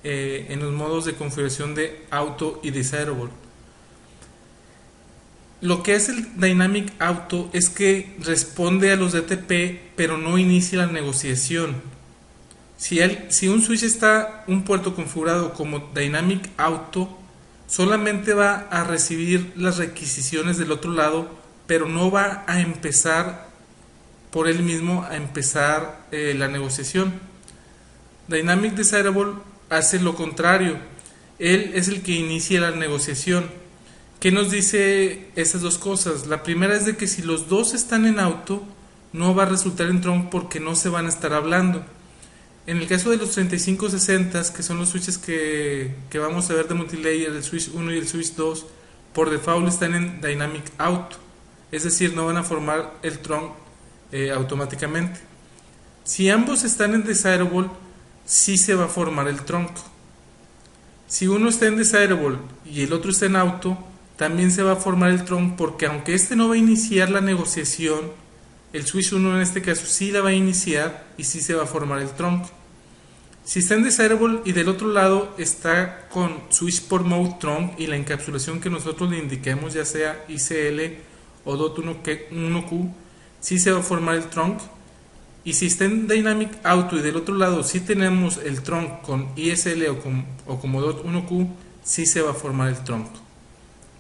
en los modos de configuración de auto y desirable. Lo que hace el Dynamic Auto es que responde a los DTP pero no inicia la negociación. Si un switch está un puerto configurado como Dynamic Auto, solamente va a recibir las requisiciones del otro lado, pero no va a empezar por él mismo a empezar la negociación. Dynamic Desirable hace lo contrario. Él es el que inicia la negociación. ¿Qué nos dice esas dos cosas? La primera es de que si los dos están en auto, no va a resultar en trunk porque no se van a estar hablando. En el caso de los 3560, que son los switches que vamos a ver de multilayer, el switch 1 y el switch 2, por default están en dynamic auto. Es decir, no van a formar el trunk automáticamente. Si ambos están en desirable, sí se va a formar el trunk. Si uno está en desirable y el otro está en auto, también se va a formar el trunk porque aunque este no va a iniciar la negociación, el switch 1 en este caso sí la va a iniciar y sí se va a formar el trunk. Si está en desirable y del otro lado está con switch port mode trunk y la encapsulación que nosotros le indiquemos, ya sea ICL o DOT1Q, sí se va a formar el trunk. Y si está en Dynamic Auto y del otro lado sí tenemos el trunk con ISL o como DOT1Q, sí se va a formar el trunk.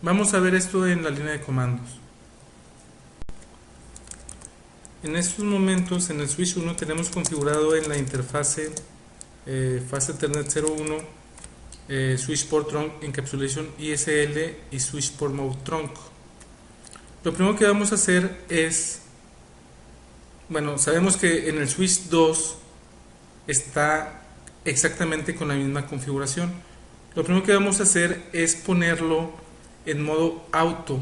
Vamos a ver esto en la línea de comandos. En estos momentos en el switch 1 tenemos configurado en la interfase fase Ethernet 01 Switch Port Trunk Encapsulation ISL y Switch Port Mode Trunk. Lo primero que vamos a hacer es, bueno, sabemos que en el Switch 2 está exactamente con la misma configuración. Lo primero que vamos a hacer es ponerlo en modo auto.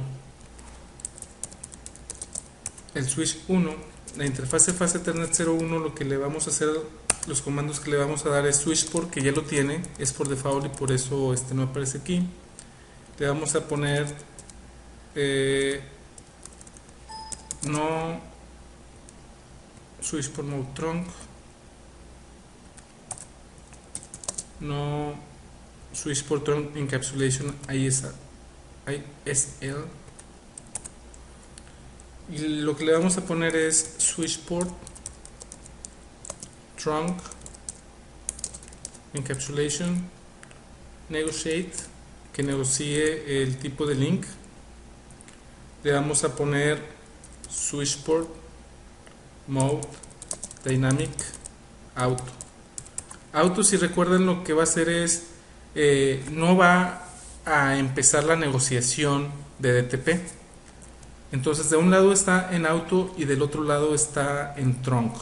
El Switch 1, la interfase fase Ethernet 01, lo que le vamos a hacer, los comandos que le vamos a dar es Switch Port, que ya lo tiene, es por default y por eso no aparece aquí. Le vamos a poner no Switch Port Mode Trunk, no Switch Port Trunk Encapsulation ISL. Y lo que le vamos a poner es Switch Port Trunk Encapsulation Negotiate, que negocie el tipo de link. Le vamos a poner Switch Port Mode Dynamic Auto. Auto, si recuerdan, lo que va a hacer es no va a empezar la negociación de DTP. Entonces de un lado está en auto y del otro lado está en trunk.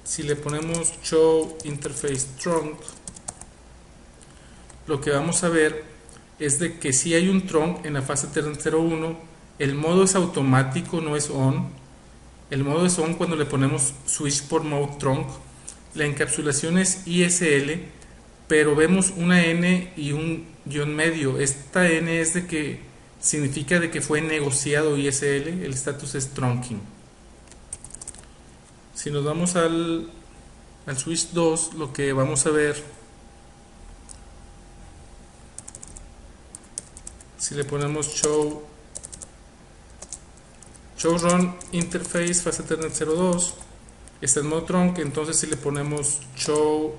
Si le ponemos show interface trunk, lo que vamos a ver es de que si hay un trunk en la fase Ethernet 01, el modo es automático, no es on. El modo es on cuando le ponemos switch port mode trunk. La encapsulación es ISL, pero vemos una N y un guión medio. Esta N es de que significa de que fue negociado ISL, el estatus es trunking. Si nos vamos al switch 2, lo que vamos a ver, si le ponemos show run interface fase Ethernet 02, está en modo trunk. Entonces si le ponemos show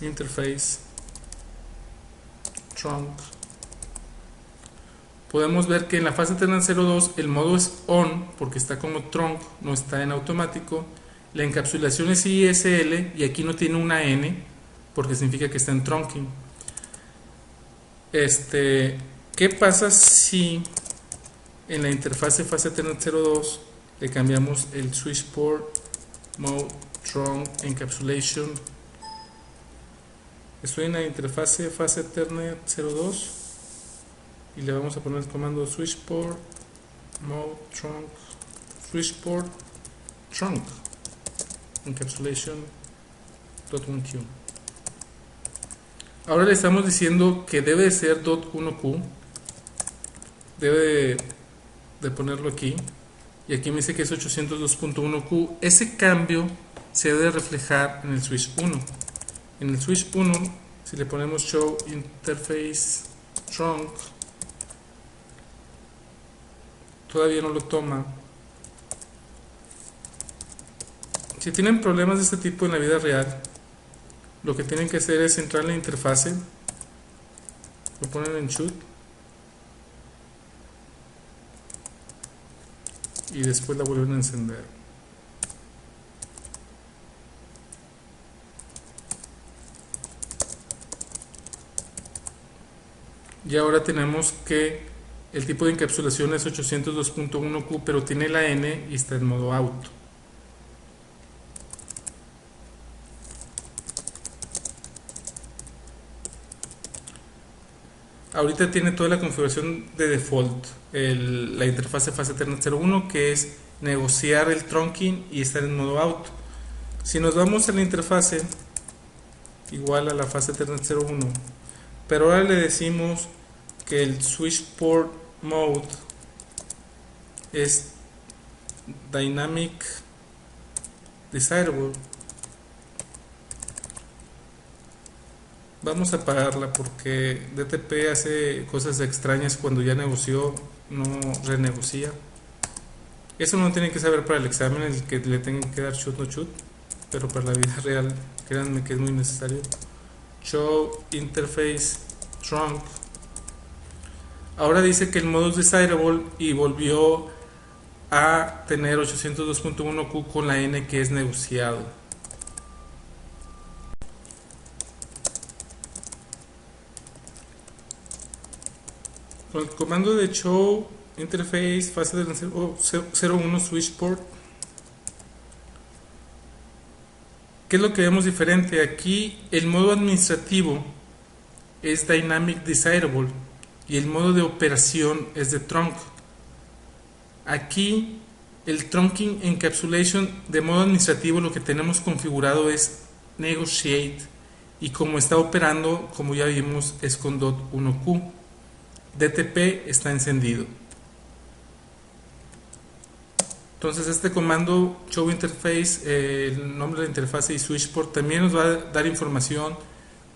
interface trunk, podemos ver que en la fase Ethernet 02 el modo es on porque está como trunk, no está en automático. La encapsulación es ISL y aquí no tiene una N porque significa que está en trunking. ¿Qué pasa si en la interfase fase Ethernet 02 le cambiamos el switch port mode trunk encapsulation? Estoy en la interfase fase Ethernet 02 y le vamos a poner el comando switch port mode trunk switch port trunk encapsulation .1q. Ahora le estamos diciendo que debe de ser .1q, debe de ponerlo aquí, y aquí me dice que es 802.1q. ese cambio se debe reflejar en el switch 1. En el switch 1, si le ponemos show interface trunk, todavía no lo toma. Si tienen problemas de este tipo en la vida real, lo que tienen que hacer es entrar en la interfase, lo ponen en shoot y después la vuelven a encender. Y ahora tenemos que el tipo de encapsulación es 802.1q, pero tiene la N y está en modo auto. Ahorita tiene toda la configuración de default, la interfase fase Ethernet 01, que es negociar el trunking y estar en modo auto. Si nos vamos a la interfase igual a la fase Ethernet 01, pero ahora le decimos que el switch port mode es dynamic desirable, vamos a apagarla porque DTP hace cosas extrañas cuando ya negoció, no renegocia. Eso no tienen que saber para el examen, el que le tengan que dar shoot no shoot, pero para la vida real créanme que es muy necesario. Show interface trunk. Ahora dice que el modo es desirable y volvió a tener 802.1q con la N que es negociado. Con el comando de show interface fase de 01 switch port, ¿qué es lo que vemos diferente? Aquí el modo administrativo es Dynamic Desirable y el modo de operación es de Trunk. Aquí el Trunking Encapsulation de modo administrativo lo que tenemos configurado es Negotiate, y como está operando, como ya vimos, es con .1Q. DTP está encendido. Entonces este comando show interface, el nombre de la interfaz y switch port también nos va a dar información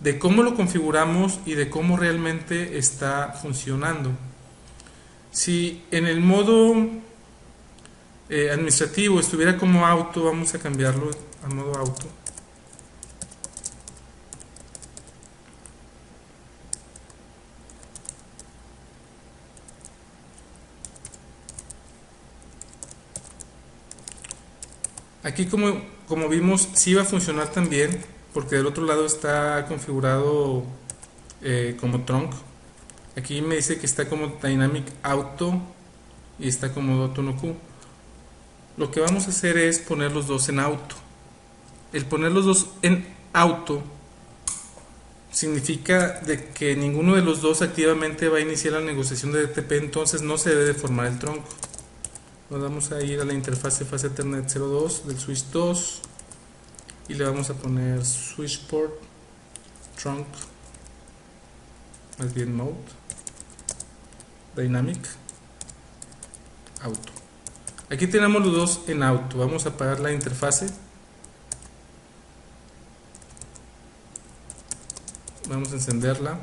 de cómo lo configuramos y de cómo realmente está funcionando. Si en el modo administrativo estuviera como auto, vamos a cambiarlo a modo auto. Aquí como vimos sí va a funcionar también, porque del otro lado está configurado como trunk. Aquí me dice que está como Dynamic Auto y está como .1Q. Lo que vamos a hacer es poner los dos en auto. El poner los dos en auto significa de que ninguno de los dos activamente va a iniciar la negociación de DTP, entonces no se debe de formar el tronco. Nos vamos a ir a la interfase fase Ethernet 02 del switch 2 y le vamos a poner switch port trunk, más bien mode dynamic auto. Aquí tenemos los dos en auto. Vamos a apagar la interfase, vamos a encenderla.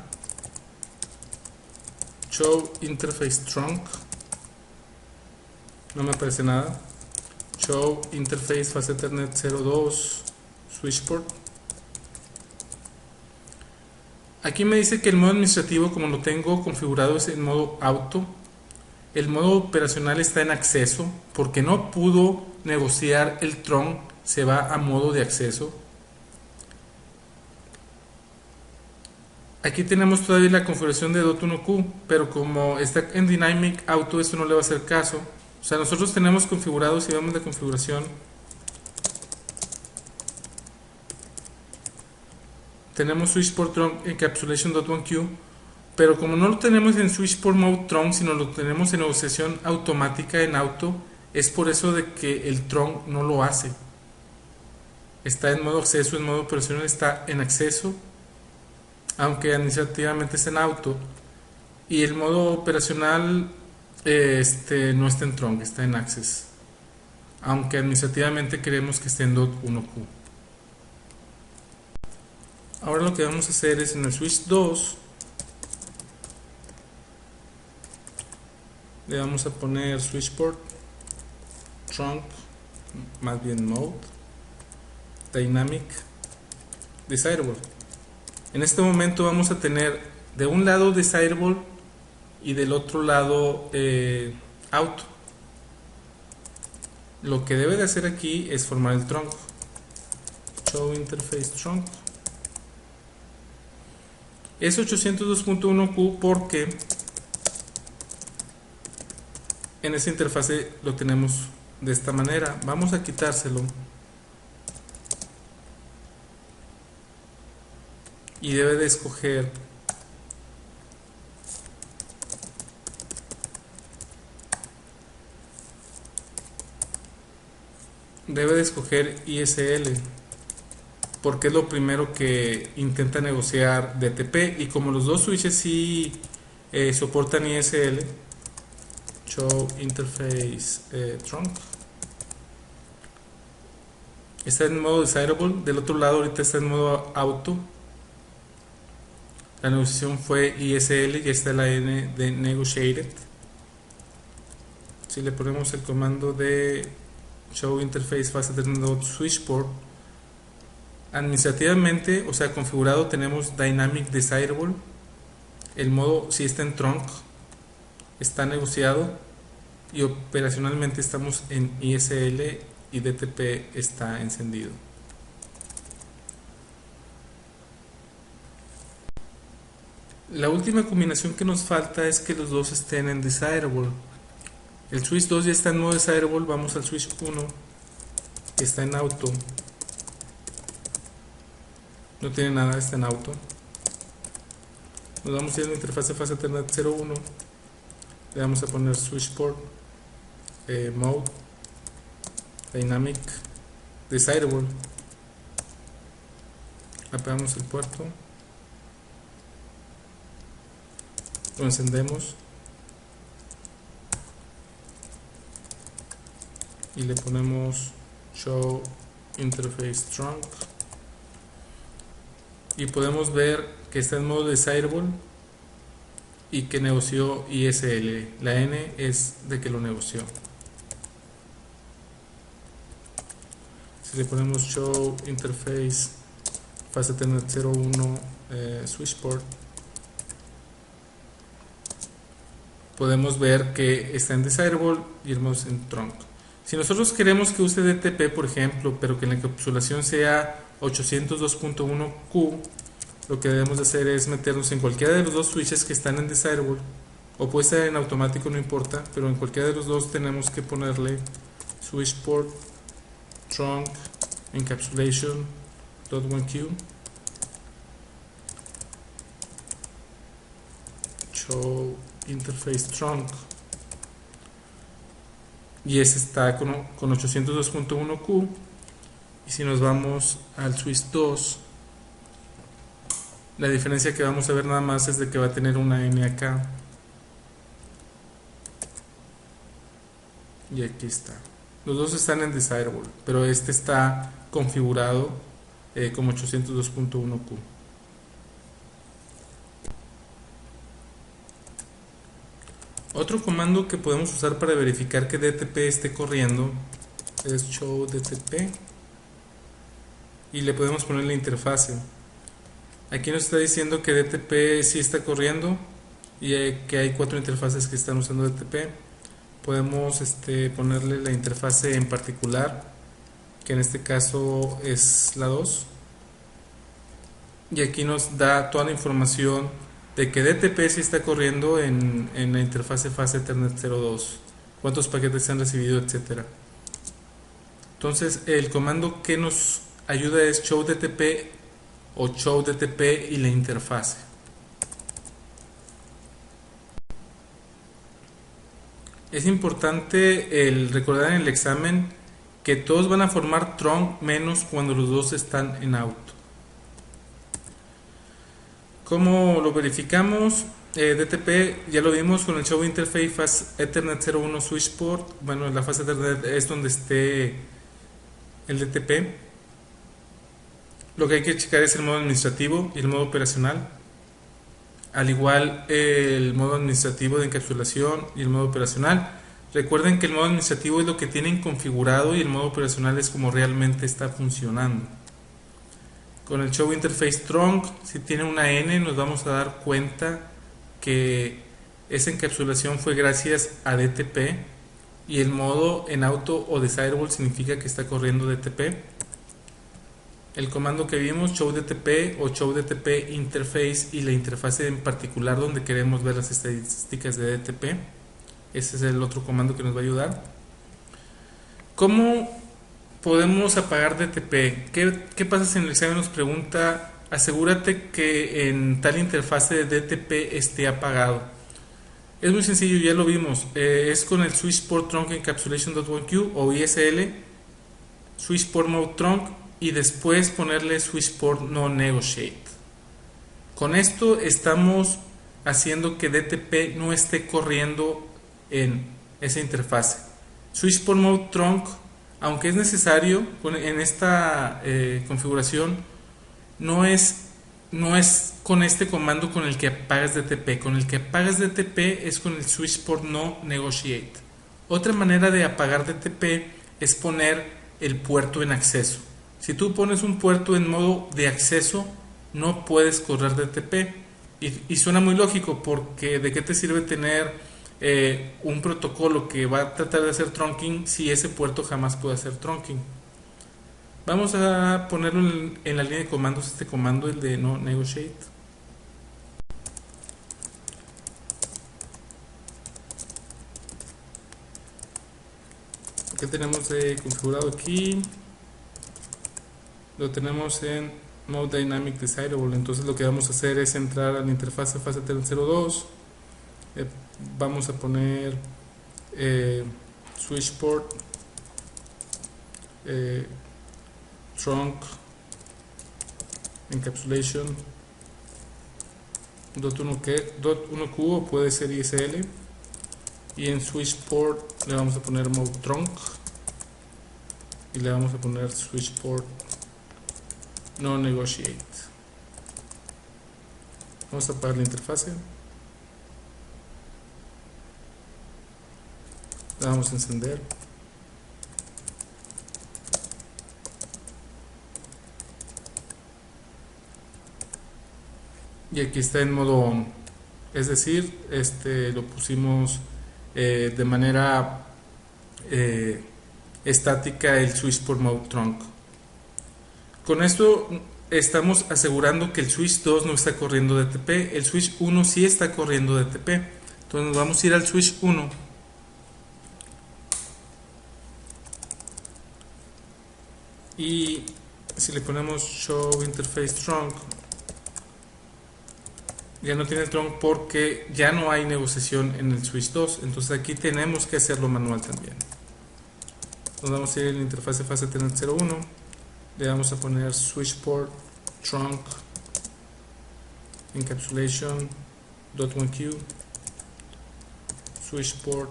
Show interface trunk, no me aparece nada. Show interface fase Ethernet 02 switch port. Aquí me dice que el modo administrativo, como lo tengo configurado, es en modo auto. El modo operacional está en acceso porque no pudo negociar el trunk, se va a modo de acceso. Aquí tenemos todavía la configuración de .1Q, pero como está en Dynamic Auto, esto no le va a hacer caso. O sea, nosotros tenemos configurado, si vemos la configuración, tenemos switch port trunk encapsulation .1Q, pero como no lo tenemos en switch port mode trunk, sino lo tenemos en negociación automática en auto, es por eso de que el trunk no lo hace. Está en modo acceso, en modo operacional está en acceso, aunque administrativamente está en auto, y el modo operacional no está en trunk, está en access, aunque administrativamente queremos que esté en .1Q. Ahora lo que vamos a hacer es en el switch 2 le vamos a poner switch port trunk, más bien mode dynamic desirable. En este momento vamos a tener de un lado desirable y del otro lado auto. Lo que debe de hacer aquí es formar el trunk. Show interface trunk. Es 802.1Q porque en esa interfase lo tenemos de esta manera. Vamos a quitárselo y debe de escoger ISL porque es lo primero que intenta negociar DTP, y como los dos switches sí soportan ISL, show interface trunk, está en modo desirable, del otro lado ahorita está en modo auto. La negociación fue ISL y está la N de negotiated. Si le ponemos el comando de show interface fase Ethernet switch port, administrativamente, o sea configurado, tenemos dynamic desirable. El modo si está en trunk está negociado, y operacionalmente estamos en ISL y DTP está encendido. La última combinación que nos falta es que los dos estén en desirable. El switch 2 ya está en modo desirable, vamos al switch 1 que está en auto. No tiene nada, está en auto. Nos vamos a ir a la interfaz fase Ethernet 01. Le vamos a poner switch port, mode, dynamic, desirable. Apagamos el puerto. Lo encendemos. Y le ponemos show interface trunk. Y podemos ver que está en modo desirable y que negoció ISL. La N es de que lo negoció. Si le ponemos show interface fase Ethernet 01 switch port, podemos ver que está en desirable y el modo en trunk. Si nosotros queremos que use DTP, por ejemplo, pero que la encapsulación sea 802.1Q, lo que debemos de hacer es meternos en cualquiera de los dos switches que están en desirable, o puede ser en automático, no importa, pero en cualquiera de los dos tenemos que ponerle switch port trunk encapsulation .1Q show interface trunk, y ese está con 802.1Q. y si nos vamos al switch 2, la diferencia que vamos a ver nada más es de que va a tener una N acá, y aquí está. Los dos están en desirable, pero este está configurado como 802.1Q. Otro comando que podemos usar para verificar que DTP esté corriendo es show DTP, y le podemos poner la interfase. Aquí nos está diciendo que DTP sí está corriendo y que hay 4 interfaces que están usando DTP. Podemos ponerle la interfase en particular, que en este caso es la 2, y aquí nos da toda la información de que DTP sí está corriendo en la interfase fase Ethernet 02, cuántos paquetes se han recibido, etcétera. Entonces el comando que nos ayuda es show DTP o show DTP y la interfase. Es importante el recordar en el examen que todos van a formar trunk menos cuando los dos están en auto. ¿Cómo lo verificamos? DTP ya lo vimos con el show interface fase Ethernet 01 switch port. Bueno, en la fase Ethernet es donde esté el DTP. Lo que hay que checar es el modo administrativo y el modo operacional. Al igual el modo administrativo de encapsulación y el modo operacional. Recuerden que el modo administrativo es lo que tienen configurado y el modo operacional es como realmente está funcionando. Con el show interface trunk, si tiene una N, nos vamos a dar cuenta que esa encapsulación fue gracias a DTP, y el modo en auto o desirable significa que está corriendo DTP. El comando que vimos, show DTP o show DTP interface y la interfase en particular donde queremos ver las estadísticas de DTP. Ese es el otro comando que nos va a ayudar. ¿Cómo podemos apagar DTP? ¿Qué pasa si en el examen nos pregunta asegúrate que en tal interfase de DTP esté apagado? Es muy sencillo, ya lo vimos. Es con el switch port trunk encapsulation.1Q o ISL, switch port mode trunk, y después ponerle switch port no negotiate. Con esto estamos haciendo que DTP no esté corriendo en esa interfase. Switch port mode trunk, aunque es necesario en esta configuración, no es con este comando con el que apagas DTP. Con el que apagas DTP es con el switch port no negotiate. Otra manera de apagar DTP es poner el puerto en acceso. Si tú pones un puerto en modo de acceso, no puedes correr DTP. Y suena muy lógico, porque ¿de qué te sirve tener un protocolo que va a tratar de hacer trunking si ese puerto jamás puede hacer trunking? Vamos a ponerlo en la línea de comandos, este comando, el de no negotiate. ¿Qué tenemos de configurado aquí? Lo tenemos en Mode Dynamic Desirable. Entonces lo que vamos a hacer es entrar a la interfaz FaceTel02. Vamos a poner switch port, trunk, encapsulation, .1q o puede ser ISL, y en switch port le vamos a poner mode trunk y le vamos a poner switch port no negotiate. Vamos a apagar la interfase, la vamos a encender. Y aquí está en modo on, es decir, lo pusimos de manera estática el switch por mode trunk. Con esto estamos asegurando que el switch 2 no está corriendo DTP, el switch 1 sí está corriendo DTP. Entonces nos vamos a ir al switch 1 y si le ponemos show interface trunk, ya no tiene el trunk porque ya no hay negociación en el switch 2. Entonces aquí tenemos que hacerlo manual también. Nos vamos a ir a la interfaz FaceTel01, le vamos a poner switch port trunk encapsulation .1q switch port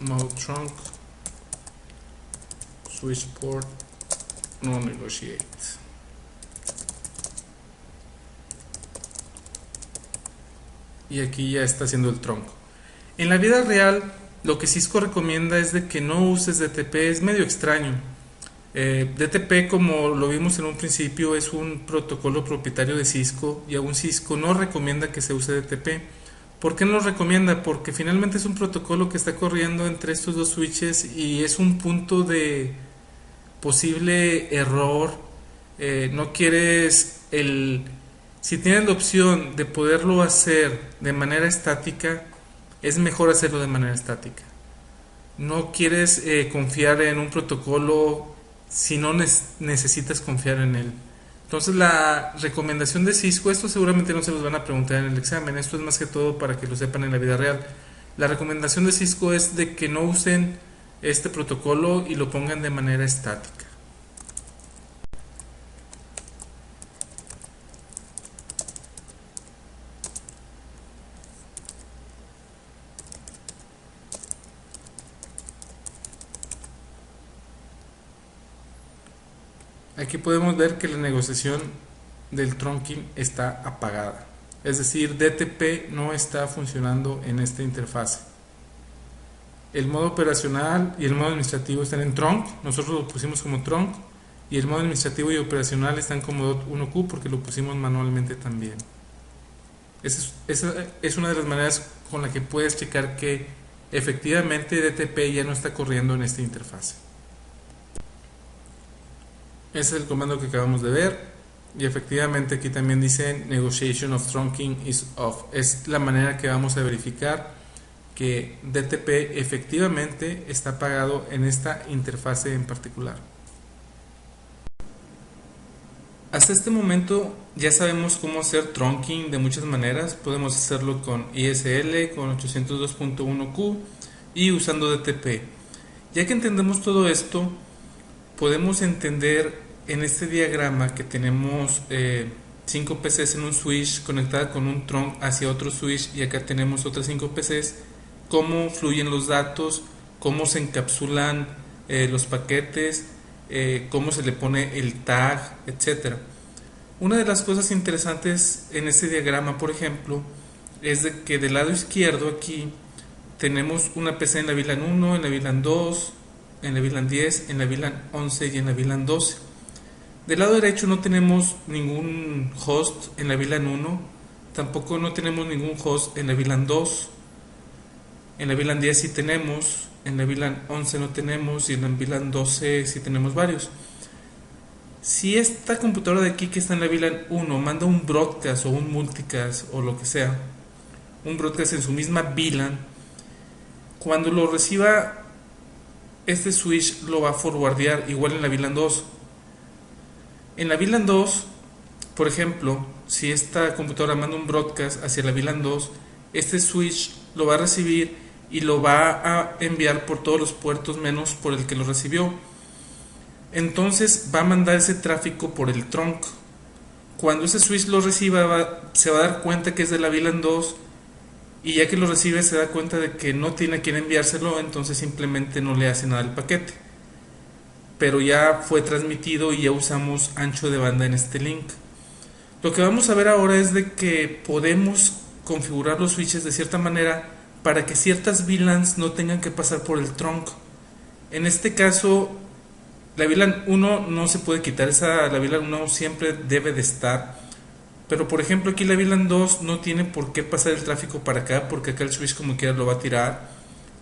mode trunk switch port no negotiate. Y aquí ya está haciendo el tronco. En la vida real, lo que Cisco recomienda es de que no uses DTP, es medio extraño. DTP, como lo vimos en un principio, es un protocolo propietario de Cisco y aún Cisco no recomienda que se use DTP. ¿Por qué no lo recomienda? Porque finalmente es un protocolo que está corriendo entre estos dos switches y es un punto de posible error. No quieres si tienes la opción de poderlo hacer de manera estática, es mejor hacerlo de manera estática. No quieres confiar en un protocolo si no necesitas confiar en él. Entonces la recomendación de Cisco, esto seguramente no se los van a preguntar en el examen, esto es más que todo para que lo sepan en la vida real. La recomendación de Cisco es de que no usen este protocolo y lo pongan de manera estática. Aquí podemos ver que la negociación del trunking está apagada, es decir, DTP no está funcionando en esta interfase. El modo operacional y el modo administrativo están en trunk, nosotros lo pusimos como trunk, y el modo administrativo y operacional están como .1q porque lo pusimos manualmente también. Esa es una de las maneras con la que puedes checar que efectivamente DTP ya no está corriendo en esta interfase. Ese es el comando que acabamos de ver y efectivamente aquí también dice Negotiation of Trunking is off. Es la manera que vamos a verificar que DTP efectivamente está apagado en esta interfase en particular. Hasta este momento ya sabemos cómo hacer trunking de muchas maneras. Podemos hacerlo con ISL, con 802.1q y usando DTP. Ya que entendemos todo esto, podemos entender en este diagrama que tenemos 5 PCs en un switch conectada con un trunk hacia otro switch y acá tenemos otras 5 PCs, cómo fluyen los datos, cómo se encapsulan los paquetes, cómo se le pone el tag, etc. Una de las cosas interesantes en este diagrama, por ejemplo, es de que del lado izquierdo aquí tenemos una PC en la VLAN 1, en la VLAN 2, en la VLAN 10, en la VLAN 11 y en la VLAN 12. Del lado derecho no tenemos ningún host en la VLAN 1, tampoco no tenemos ningún host en la VLAN 2. En la VLAN 10 sí tenemos, en la VLAN 11 no tenemos y en la VLAN 12 sí tenemos varios. Si esta computadora de aquí que está en la VLAN 1 manda un broadcast o un multicast o lo que sea, un broadcast en su misma VLAN, cuando lo reciba este switch lo va a forwardear igual en la VLAN 2. En la VLAN 2, por ejemplo, si esta computadora manda un broadcast hacia la VLAN 2, este switch lo va a recibir y lo va a enviar por todos los puertos menos por el que lo recibió. Entonces va a mandar ese tráfico por el trunk. Cuando ese switch lo reciba, se va a dar cuenta que es de la VLAN 2, y ya que lo recibe se da cuenta de que no tiene a quién enviárselo, entonces simplemente no le hace nada al paquete. Pero ya fue transmitido y ya usamos ancho de banda en este link. Lo que vamos a ver ahora es de que podemos configurar los switches de cierta manera para que ciertas VLANs no tengan que pasar por el trunk. En este caso, la VLAN 1 no se puede quitar, la VLAN 1 siempre debe de estar. Pero por ejemplo aquí la VLAN 2 no tiene por qué pasar el tráfico para acá, porque acá el switch como quiera lo va a tirar.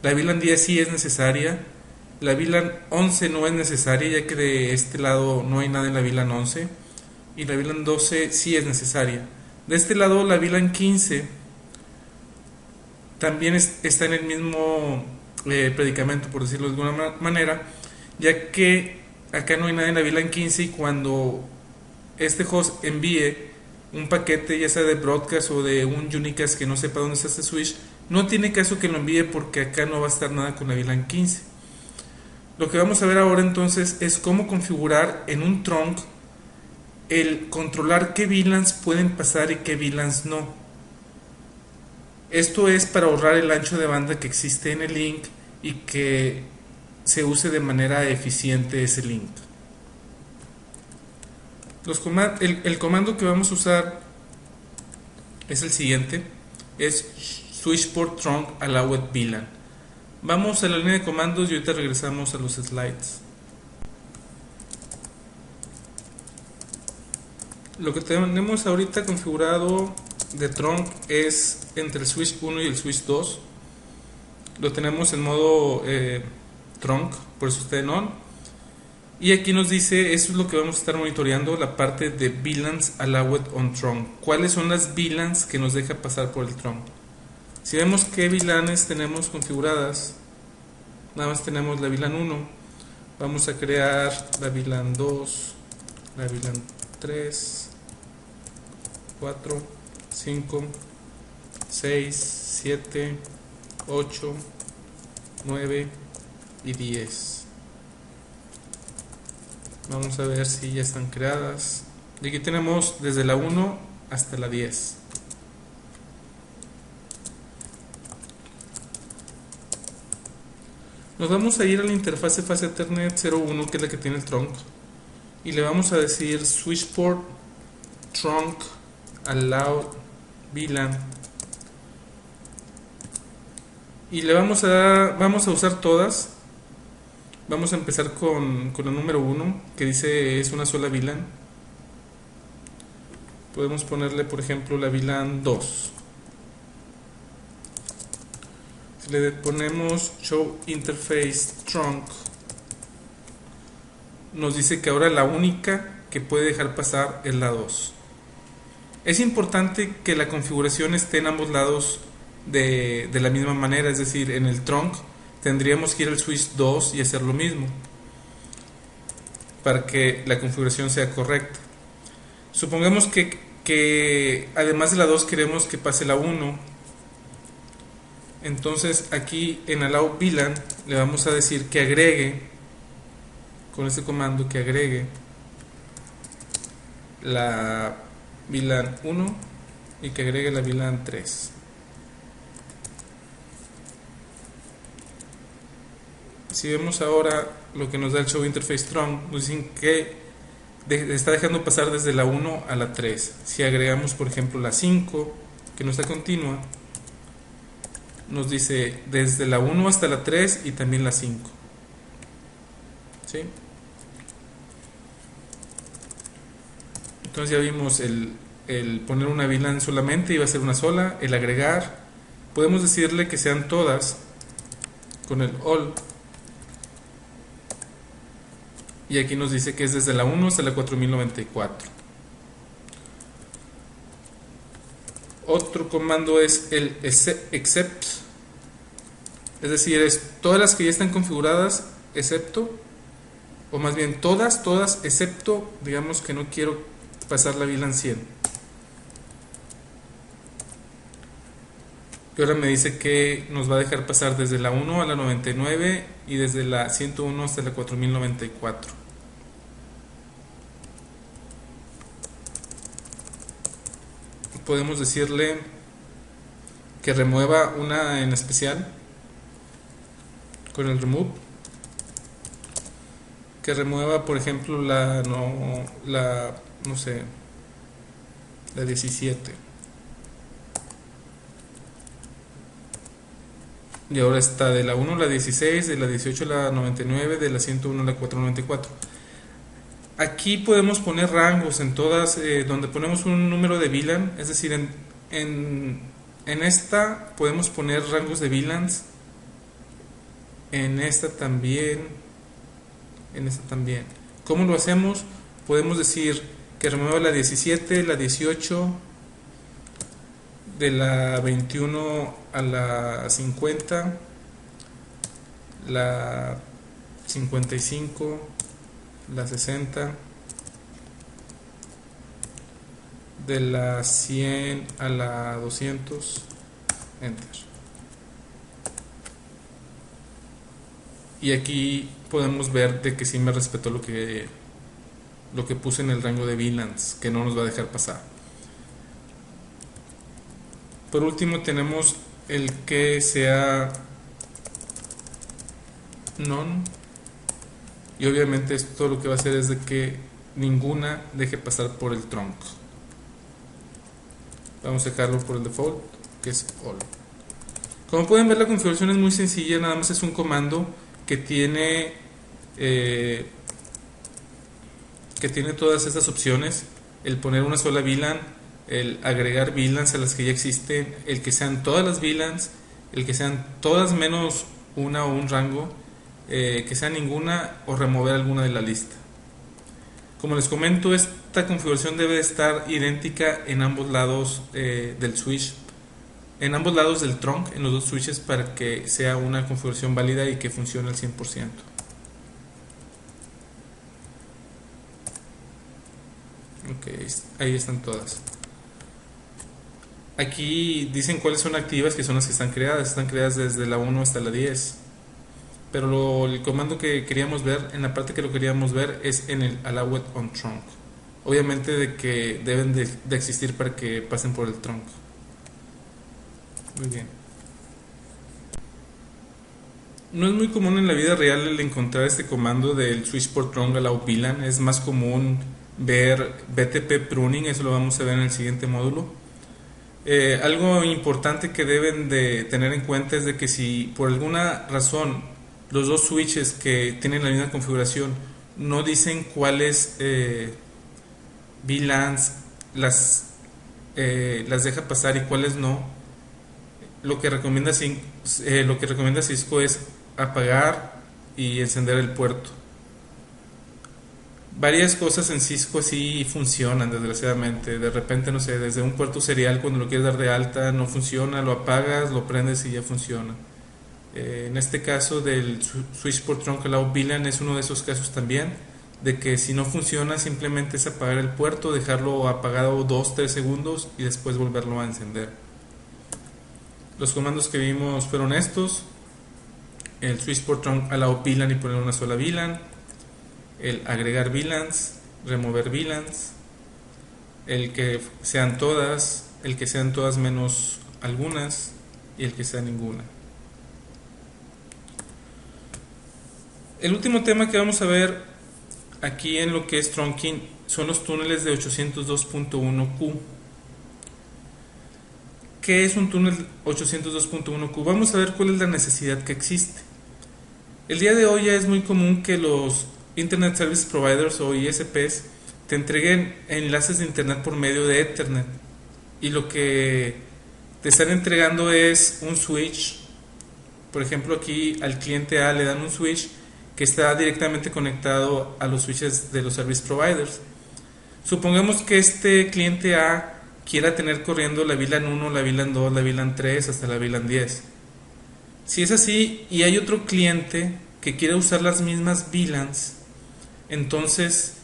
La VLAN 10 sí es necesaria. La VLAN 11 no es necesaria, ya que de este lado no hay nada en la VLAN 11. Y la VLAN 12 sí es necesaria. De este lado la VLAN 15 también está en el mismo predicamento, por decirlo de alguna manera, ya que acá no hay nada en la VLAN 15, y cuando este host envíe un paquete, ya sea de broadcast o de un unicast que no sepa dónde está este switch, no tiene caso que lo envíe, porque acá no va a estar nada con la VLAN 15. Lo que vamos a ver ahora entonces es cómo configurar en un trunk el controlar qué VLANs pueden pasar y qué VLANs no. Esto es para ahorrar el ancho de banda que existe en el link y que se use de manera eficiente ese link. El comando que vamos a usar es el siguiente, es switchport trunk allowed VLAN. Vamos a la línea de comandos y ahorita regresamos a los slides. Lo que tenemos ahorita configurado de trunk es entre el switch 1 y el switch 2. Lo tenemos en modo trunk, por eso está en on. Y aquí nos dice, eso es lo que vamos a estar monitoreando, la parte de VLANs allowed on trunk. ¿Cuáles son las VLANs que nos deja pasar por el trunk? Si vemos qué VLANs tenemos configuradas, nada más tenemos la VLAN 1. Vamos a crear la VLAN 2, la VLAN 3, 4, 5, 6, 7, 8, 9 y 10. Vamos a ver si ya están creadas. Y aquí tenemos desde la 1 hasta la 10. Nos vamos a ir a la interfase fase Ethernet 01, que es la que tiene el trunk, y le vamos a decir switchport trunk allowed VLAN, y le vamos a usar todas. Vamos a empezar con la número 1, que dice es una sola VLAN. Podemos ponerle, por ejemplo, la VLAN 2. Si le ponemos show interface trunk, nos dice que ahora la única que puede dejar pasar es la 2. Es importante que la configuración esté en ambos lados de la misma manera, es decir, en el trunk tendríamos que ir al switch 2 y hacer lo mismo para que la configuración sea correcta. Supongamos que además de la 2 queremos que pase la 1. Entonces aquí en allow VLAN le vamos a decir que agregue, con este comando, que agregue la VLAN 1 y que agregue la VLAN 3. Si vemos ahora lo que nos da el show interface trunk, nos dicen que está dejando pasar desde la 1 a la 3. Si agregamos, por ejemplo, la 5, que no está continua, nos dice desde la 1 hasta la 3 y también la 5. ¿Sí? Entonces ya vimos el poner una VLAN solamente, iba a ser una sola. El agregar, podemos decirle que sean todas con el all. Y aquí nos dice que es desde la 1 hasta la 4094. Otro comando es el except, es decir, es todas las que ya están configuradas excepto, o más bien todas, excepto, digamos que no quiero pasar la VLAN 100. Y ahora me dice que nos va a dejar pasar desde la 1 a la 99 y desde la 101 hasta la 4094. Podemos decirle que remueva una en especial con el remove, que remueva por ejemplo no sé, la 17, y ahora está de la 1 a la 16, de la 18 a la 99, de la 101 a la 494. Aquí podemos poner rangos en todas, donde ponemos un número de VLAN, es decir, en esta podemos poner rangos de VLANs, en esta también, en esta también. ¿Cómo lo hacemos? Podemos decir que remueva la 17, la 18, de la 21 a la 50, la 55, la 60, de la 100 a la 200, enter. Y aquí podemos ver de que sí me respetó lo que puse en el rango de VLANs, que no nos va a dejar pasar. Por último tenemos el que sea none, y obviamente esto lo que va a hacer es de que ninguna deje pasar por el trunk. Vamos a dejarlo por el default, que es all. Como pueden ver, la configuración es muy sencilla, nada más es un comando que tiene todas estas opciones: el poner una sola VLAN, el agregar VLANs a las que ya existen, el que sean todas las VLANs, el que sean todas menos una o un rango, que sea ninguna, o remover alguna de la lista. Como les comento, esta configuración debe estar idéntica en ambos lados del switch, en ambos lados del trunk, en los dos switches, para que sea una configuración válida y que funcione al 100%. Ok, ahí están todas. Aquí dicen cuáles son activas, que son las que están creadas desde la 1 hasta la 10. Pero el comando que queríamos ver, en la parte que lo queríamos ver, es en el allowed on trunk. Obviamente de que deben de existir para que pasen por el trunk. Muy bien. No es muy común en la vida real el encontrar este comando del switch por trunk allow VLAN. Es más común ver BTP pruning, eso lo vamos a ver en el siguiente módulo. Algo importante que deben de tener en cuenta es de que si por alguna razón los dos switches que tienen la misma configuración no dicen cuáles VLANs las deja pasar y cuáles no, lo que recomienda Cisco es apagar y encender el puerto. Varias cosas en Cisco sí funcionan, desgraciadamente. De repente, no sé, desde un puerto serial, cuando lo quieres dar de alta, no funciona, lo apagas, lo prendes y ya funciona. En este caso del switch por trunk allow VLAN es uno de esos casos también, de que si no funciona simplemente es apagar el puerto, dejarlo apagado 2-3 segundos y después volverlo a encender. Los comandos que vimos fueron estos: el switch por trunk allow VLAN y poner una sola VLAN, el agregar VLANs, remover VLANs, el que sean todas, el que sean todas menos algunas y el que sea ninguna. El último tema que vamos a ver aquí en lo que es trunking son los túneles de 802.1Q. ¿Qué es un túnel 802.1Q? Vamos a ver cuál es la necesidad que existe. El día de hoy ya es muy común que los Internet Service Providers o ISPs te entreguen enlaces de Internet por medio de Ethernet, y lo que te están entregando es un switch. Por ejemplo, aquí al cliente A le dan un switch que está directamente conectado a los switches de los service providers. Supongamos que este cliente A quiera tener corriendo la VLAN 1, la VLAN 2, la VLAN 3 hasta la VLAN 10. Si es así y hay otro cliente que quiera usar las mismas VLANs, entonces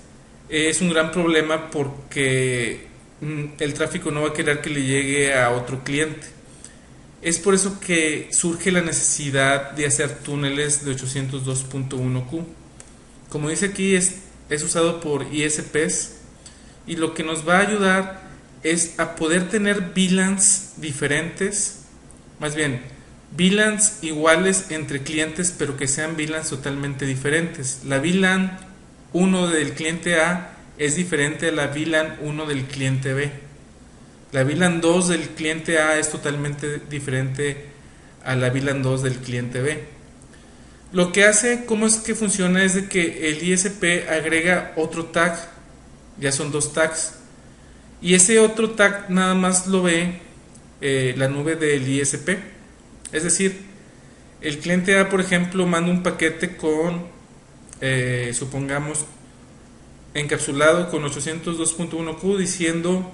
es un gran problema porque el tráfico no va a querer que le llegue a otro cliente. Es por eso que surge la necesidad de hacer túneles de 802.1q. Como dice aquí, es usado por ISPs, y lo que nos va a ayudar es a poder tener VLANs diferentes, más bien VLANs iguales entre clientes, pero que sean VLANs totalmente diferentes. La VLAN 1 del cliente A es diferente a la VLAN 1 del cliente B. La VLAN 2 del cliente A es totalmente diferente a la VLAN 2 del cliente B. Lo que hace, cómo es que funciona, es de que el ISP agrega otro tag, ya son dos tags, y ese otro tag nada más lo ve la nube del ISP. Es decir, el cliente A, por ejemplo, manda un paquete con, supongamos, encapsulado con 802.1q diciendo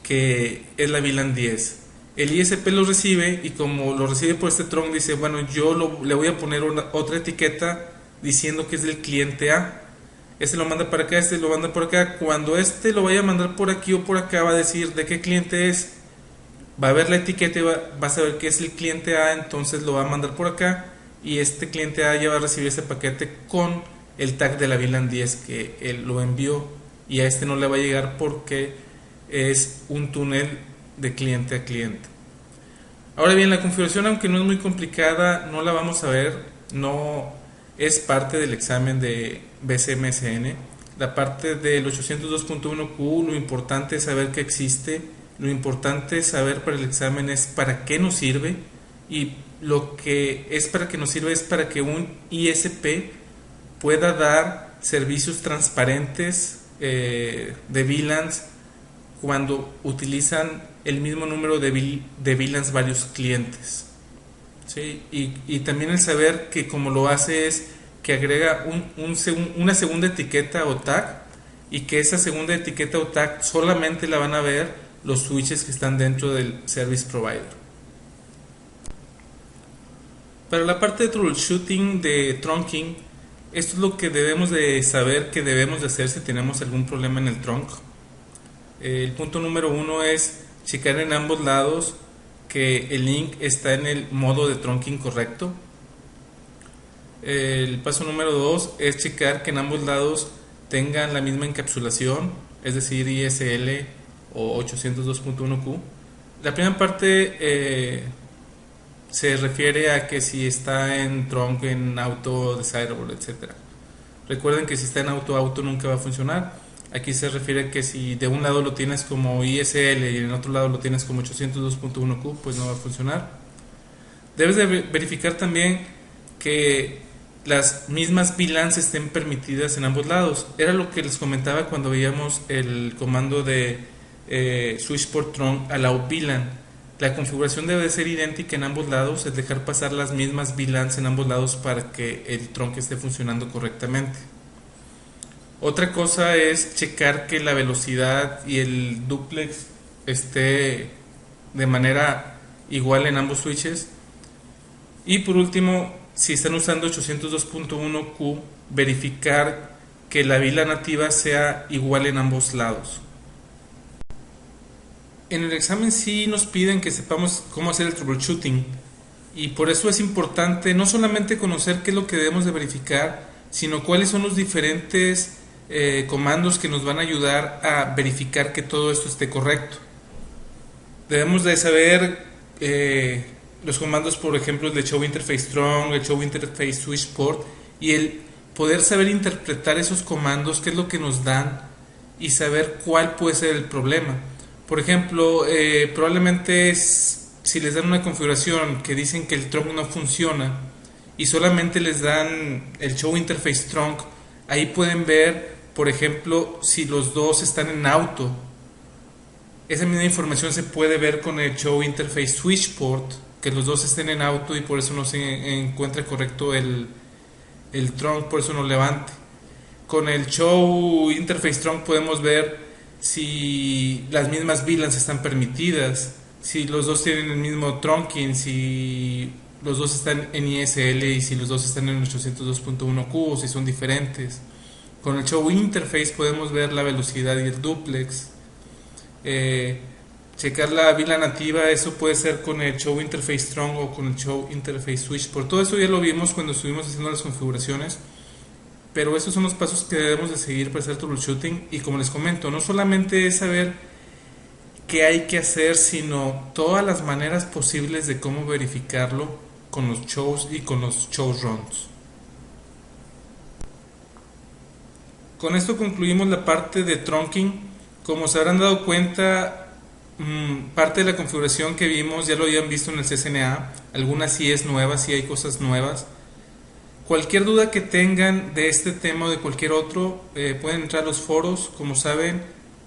que es la VLAN 10. El ISP lo recibe, y como lo recibe por este trunk, dice, bueno, yo le voy a poner otra etiqueta diciendo que es del cliente A. Este lo manda para acá, este lo manda por acá. Cuando este lo vaya a mandar por aquí o por acá, va a decir de qué cliente es. Va a ver la etiqueta y va a saber que es el cliente A, entonces lo va a mandar por acá. Y este cliente A ya va a recibir ese paquete con el tag de la VLAN 10 que él lo envió. Y a este no le va a llegar porque es un túnel de cliente a cliente. Ahora bien, la configuración, aunque no es muy complicada, no la vamos a ver, no es parte del examen de BCMSN. La parte del 802.1q, lo importante es saber que existe, lo importante es saber para el examen es para qué nos sirve, y lo que es para que nos sirve es para que un ISP pueda dar servicios transparentes de VLANs cuando utilizan el mismo número de VLANs varios clientes. ¿Sí? Y también el saber que como lo hace es que agrega una segunda etiqueta o tag, y que esa segunda etiqueta o tag solamente la van a ver los switches que están dentro del service provider. Para la parte de troubleshooting de trunking, esto es lo que debemos de saber que debemos de hacer si tenemos algún problema en el trunk. El punto número 1 es checar en ambos lados que el link está en el modo de trunking correcto. El paso número 2 es checar que en ambos lados tengan la misma encapsulación, es decir, ISL o 802.1q. La primera parte se refiere a que si está en trunk, en auto, desirable, etc. Recuerden que si está en auto nunca va a funcionar. Aquí se refiere a que si de un lado lo tienes como ISL y en el otro lado lo tienes como 802.1q, pues no va a funcionar. Debes de verificar también que las mismas VLANs estén permitidas en ambos lados. Era lo que les comentaba cuando veíamos el comando de switch port trunk allow VLAN. La configuración debe ser idéntica en ambos lados, es dejar pasar las mismas VLANs en ambos lados para que el trunk esté funcionando correctamente. Otra cosa es checar que la velocidad y el duplex esté de manera igual en ambos switches. Y por último, si están usando 802.1q, verificar que la VLAN nativa sea igual en ambos lados. En el examen sí nos piden que sepamos cómo hacer el troubleshooting, y por eso es importante no solamente conocer qué es lo que debemos de verificar, sino cuáles son los diferentes comandos que nos van a ayudar a verificar que todo esto esté correcto. Debemos de saber los comandos, por ejemplo, el de show interface strong, el show interface switch port, y el poder saber interpretar esos comandos, qué es lo que nos dan, y saber cuál puede ser el problema. Por ejemplo, probablemente si les dan una configuración que dicen que el trunk no funciona y solamente les dan el show interface trunk, ahí pueden ver, por ejemplo, si los dos están en auto. Esa misma información se puede ver con el show interface switch port, que los dos estén en auto y por eso no se encuentra correcto el trunk, por eso no levante. Con el show interface trunk podemos ver si las mismas VLANs están permitidas, si los dos tienen el mismo trunking, si los dos están en ISL y si los dos están en 802.1Q o si son diferentes. Con el show interface podemos ver la velocidad y el duplex. Checar la vila nativa, eso puede ser con el show interface strong o con el show interface switch. Por todo eso ya lo vimos cuando estuvimos haciendo las configuraciones, pero esos son los pasos que debemos de seguir para hacer troubleshooting. Y como les comento, no solamente es saber qué hay que hacer, sino todas las maneras posibles de cómo verificarlo con los shows y con los show runs. Con esto concluimos la parte de trunking. Como se habrán dado cuenta, parte de la configuración que vimos ya lo habían visto en el CCNA. Algunas sí es nueva, sí hay cosas nuevas. Cualquier duda que tengan de este tema o de cualquier otro, pueden entrar a los foros. Como saben,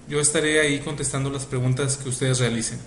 yo estaré ahí contestando las preguntas que ustedes realicen.